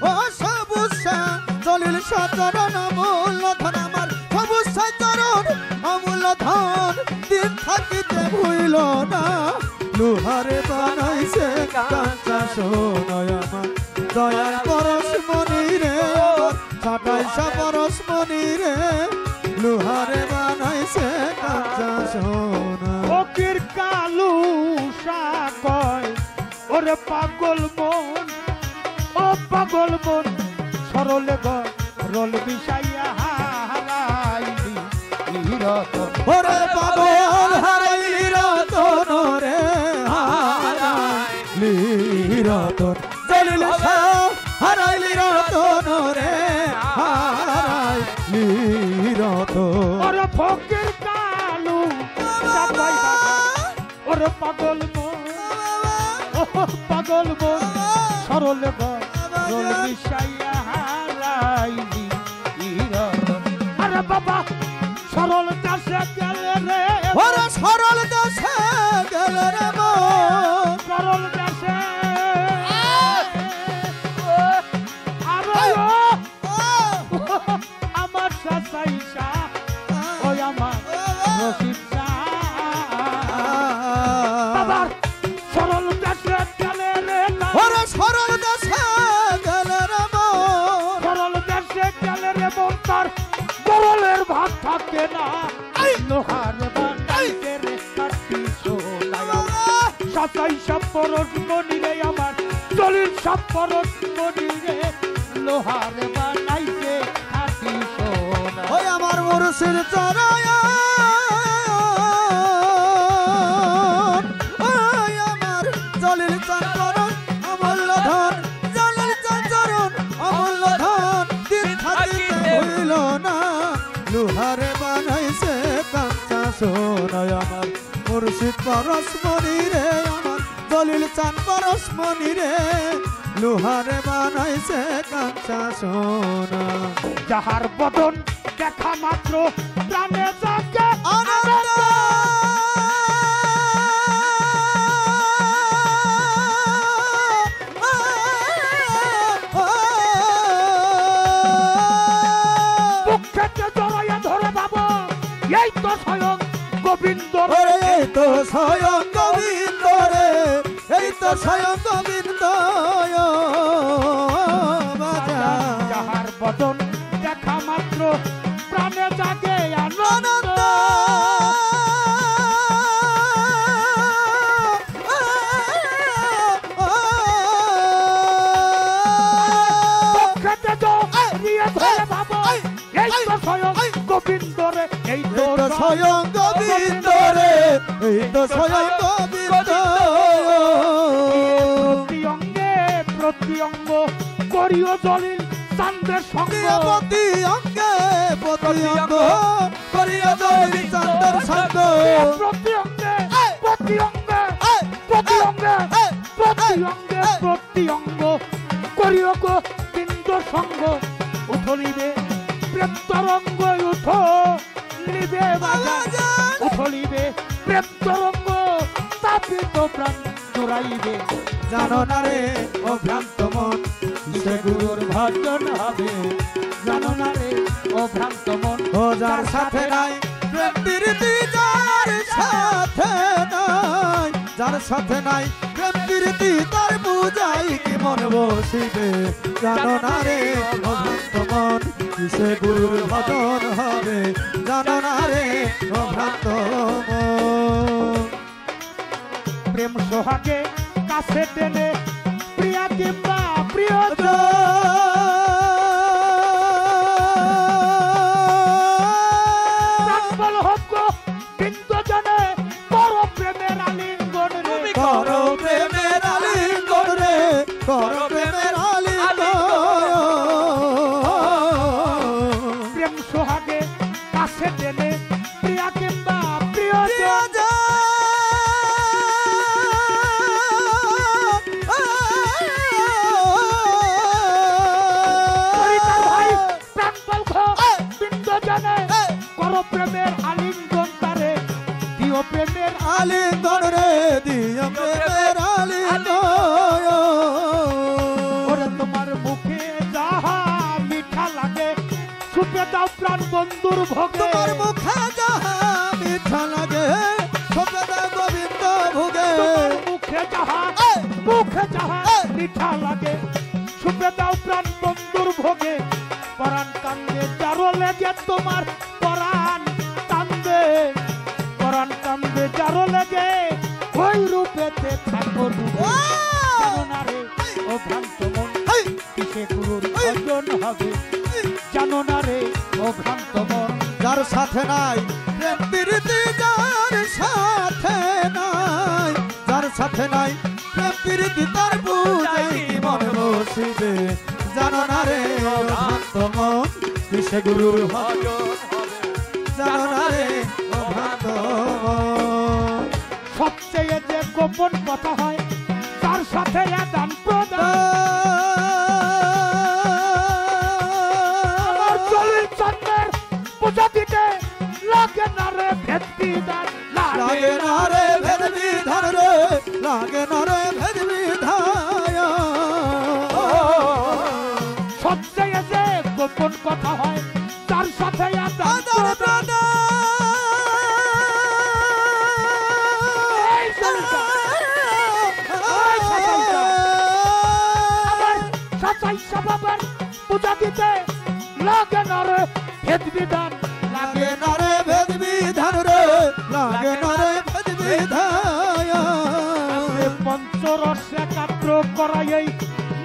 ও সবুসা দলিল সাচরণ অমূল্য ধন আমার সবুসা চরণ অমূল্য ধন দিন থাকিতে ভুইল না লোহারে বানাইছে কাঞ্চা সোনায় আমার দয়াল পরশমণি রে 27 পরশমণি রে লোহারে বানাইছে কাঞ্চা সোনা ফকির কালু কয় ওরে পাগল মন ও পাগল মন সরলে রল বিষাইয়া হারাইলি রতন ওরে পাগল হারাইলি রতন রে হারাইলি রতন দলিল শাহ হারাইলি রতন রে হারাইলি রতন ওরে ফকির কালু ওরে পাগল মন ও পাগল মন সরলে রল বিষাইয়া হারাইলি রতন আরে বাবা সরল দাসে গেলে রে ওরে সরল দাসে গেল রে মন সরল দাসে আরে আমার সাসাইসা ওই আমার রশিদ বাবার সরল দাসে গেলে রে ওরে সরল দাসে গেল রে মন সরল দাসে গেলে রে মন তার গরলের ভাত থাকে না লোহার বানাইতে রে কাটি সোনায় সাতাই সব পরশ মনি রে আমার দলিল সব পরশ মনি রে লোহার বানাইতে কাটি সোনা ওই আমার মুর্শিদ চরায়া ওই আমার জলিল চরণ অমূল্য ধন জলিল চরণ অমূল্য ধন দিন থাকিতে হইল না লোহারে বানাইছে কাঞ্চা সোনায় আমার মুর্শিদ পরশমণি রে আমার দলিল চান পরশমণি রে লোহারে বানাইছে কাঞ্চা সোনা যাহার বদন দেখা মাত্র প্রাণে জাগে আনন্দ বুকটাকে জড়াইয়া ধরে বাবা এই তো স্বয়ং গোবিন্দ ওরে এই তো স্বয়ং গোবিন্দ রে এই তো স্বয়ং গোবিন্দ বাজা যাহার বদন দেখা মাত্র প্রাণে জাগে আনন্দ স্বয়ং গোবিন্দ রে, এই এই তো তো স্বয়ং গোবিন্দ রে, এই তো স্বয়ং গোবিন্দ। প্রতি অঙ্গে প্রতি অঙ্গ করিও জলিল চান্দের সঙ্গ, প্রতি অঙ্গে প্রতি অঙ্গ করিয়া জলিল চাঁদের সঙ্গ। প্রতি অঙ্গে প্রতি অঙ্গে প্রতি অঙ্গে প্রতি অঙ্গে প্রতি অঙ্গ করিও গোবিন্দ সঙ্গ। উঠলিবে প্রেম তরঙ্গ, উঠলিবে বাজার, উঠলিবে প্রেম তরঙ্গ, তাপিত প্রাণ জোড়াইবে। জানো না রে অভ্রান্ত মন, সে গুরুর ভজন হবে, জানো না রে ও ভ্রান্ত মন। ও যার সাথে নাই প্রেম প্রীতি, যার সাথে নাই, যার সাথে নাই প্রেম প্রীতি, তার বুঝাই কি মন বসিবে। জানো না রে অভ্রান্ত মন, কিসে গুরুর ভজন হবে, জানো না রে অভ্রান্ত মন। প্রেম সোহাগে কাছে টেনে প্রিয়া কিংবা প্রিয়জন, প্রাণবল হোক বিন্দুজনে, করো প্রেমের আলিঙ্গন রে, করো প্রেমের আলিঙ্গন রে, করো প্রেমের আলিঙ্গন। প্রেম সোহাগে কাছে টেনে প্রিয়া কিংবা প্রিয়জন, করো প্রেমের আলিঙ্গন তারে, দিও প্রেমের আলিঙ্গন রে, দিও প্রেমের আলিঙ্গন। ওরে তোমার মুখে যাহা মিঠা লাগে, ছুপে দাও প্রাণ বন্ধুর ভোগে। তোমার মুখে যাহা মিঠা লাগে, ছুপে দাও গোবিন্দ ভোগে। তোমার মুখে যাহা মিঠা লাগে, ছুপে দাও প্রাণ বন্ধুর ভোগে। পরাণ কান্দে যারো লেগে, তোমার পরাণ কান্দে, পরাণ কান্দে যারো লেগে, ওই রূপেতে থাকো ডুবে। জানো না রে ও ভ্রান্ত মন, কিসে গুরুর ভজন হবে, জানো না রে ও ভ্রান্ত মন। যার সাথে নাই প্রেম প্রীতি, যার সাথে নাই, যার সাথে নাই প্রেম প্রীতি, তার বুঝাই কি মন বসিবে। জানো না রে অভ্রান্ত মন, কিসে গুরুর ভজন হবে, জানো না রে অভ্রান্ত মন। সবচেয়ে যে গোপন কথা হয়, তার সাথে আদান প্রদান। আমার জলিল চন্দ্রের পূজা দিতে লাগে না রে ভেদ বিধান, লাগে না রে ভেদ বিধান রে, লাগে না রে ভেদ বিধান। সবচেয়ে যে গোপন কথা হয়, তার সাথে আদান প্রদান। বাবার পূজা দিতে লাগে না রে ভেদ বিধান, লাগে না রে ভেদ বিধান রে, লাগে না রে ভেদ বিধান। পঞ্চরসে কাত্র করাই এই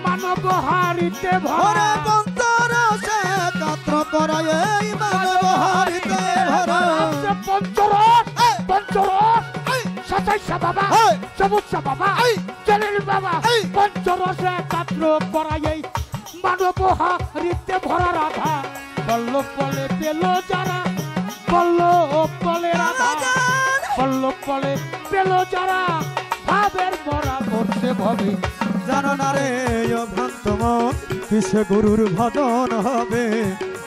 মানব হারিতে ভরা ভরা, পঞ্চরসে কাত্র করায় এই মানব হারিতে ভরা। পঞ্চরস পঞ্চরস সাতাইশা বাবা, এই! সবুজা বাবা, এই! জলিল বাবা, এই! পঞ্চরসে কাত্র করাই এই মানব হারিতে ভরা রাধা। বল্লভ বলে পেল যারা, বল্লভ বলে রাধা, বল্লভ বলে পেল যারা, ভাবের মরা করতে ভবে। জানো না রে অভ্রান্ত মন, কিসে গুরুর ভজন হবে,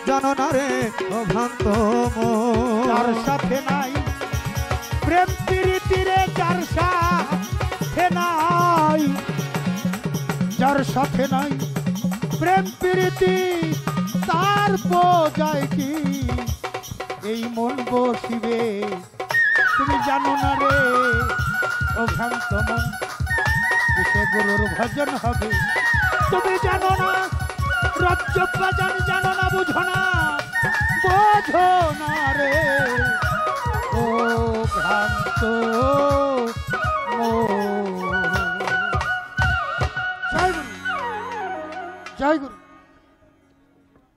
জানো না রে অভ্রান্ত মন। যার সাথে নাই প্রেম প্রীতি রে, যার সাথে নাই, যার সাথে নাই প্রেম প্রীতি, তার বোঝায় কি এই মন বসিবে। তুমি জানো না রে ও ভ্রান্ত মন, কিসে গুরুর ভজন হবে। তুমি জানো না রাজ্য বাজান, জানো না বুঝো না, বোঝো না রে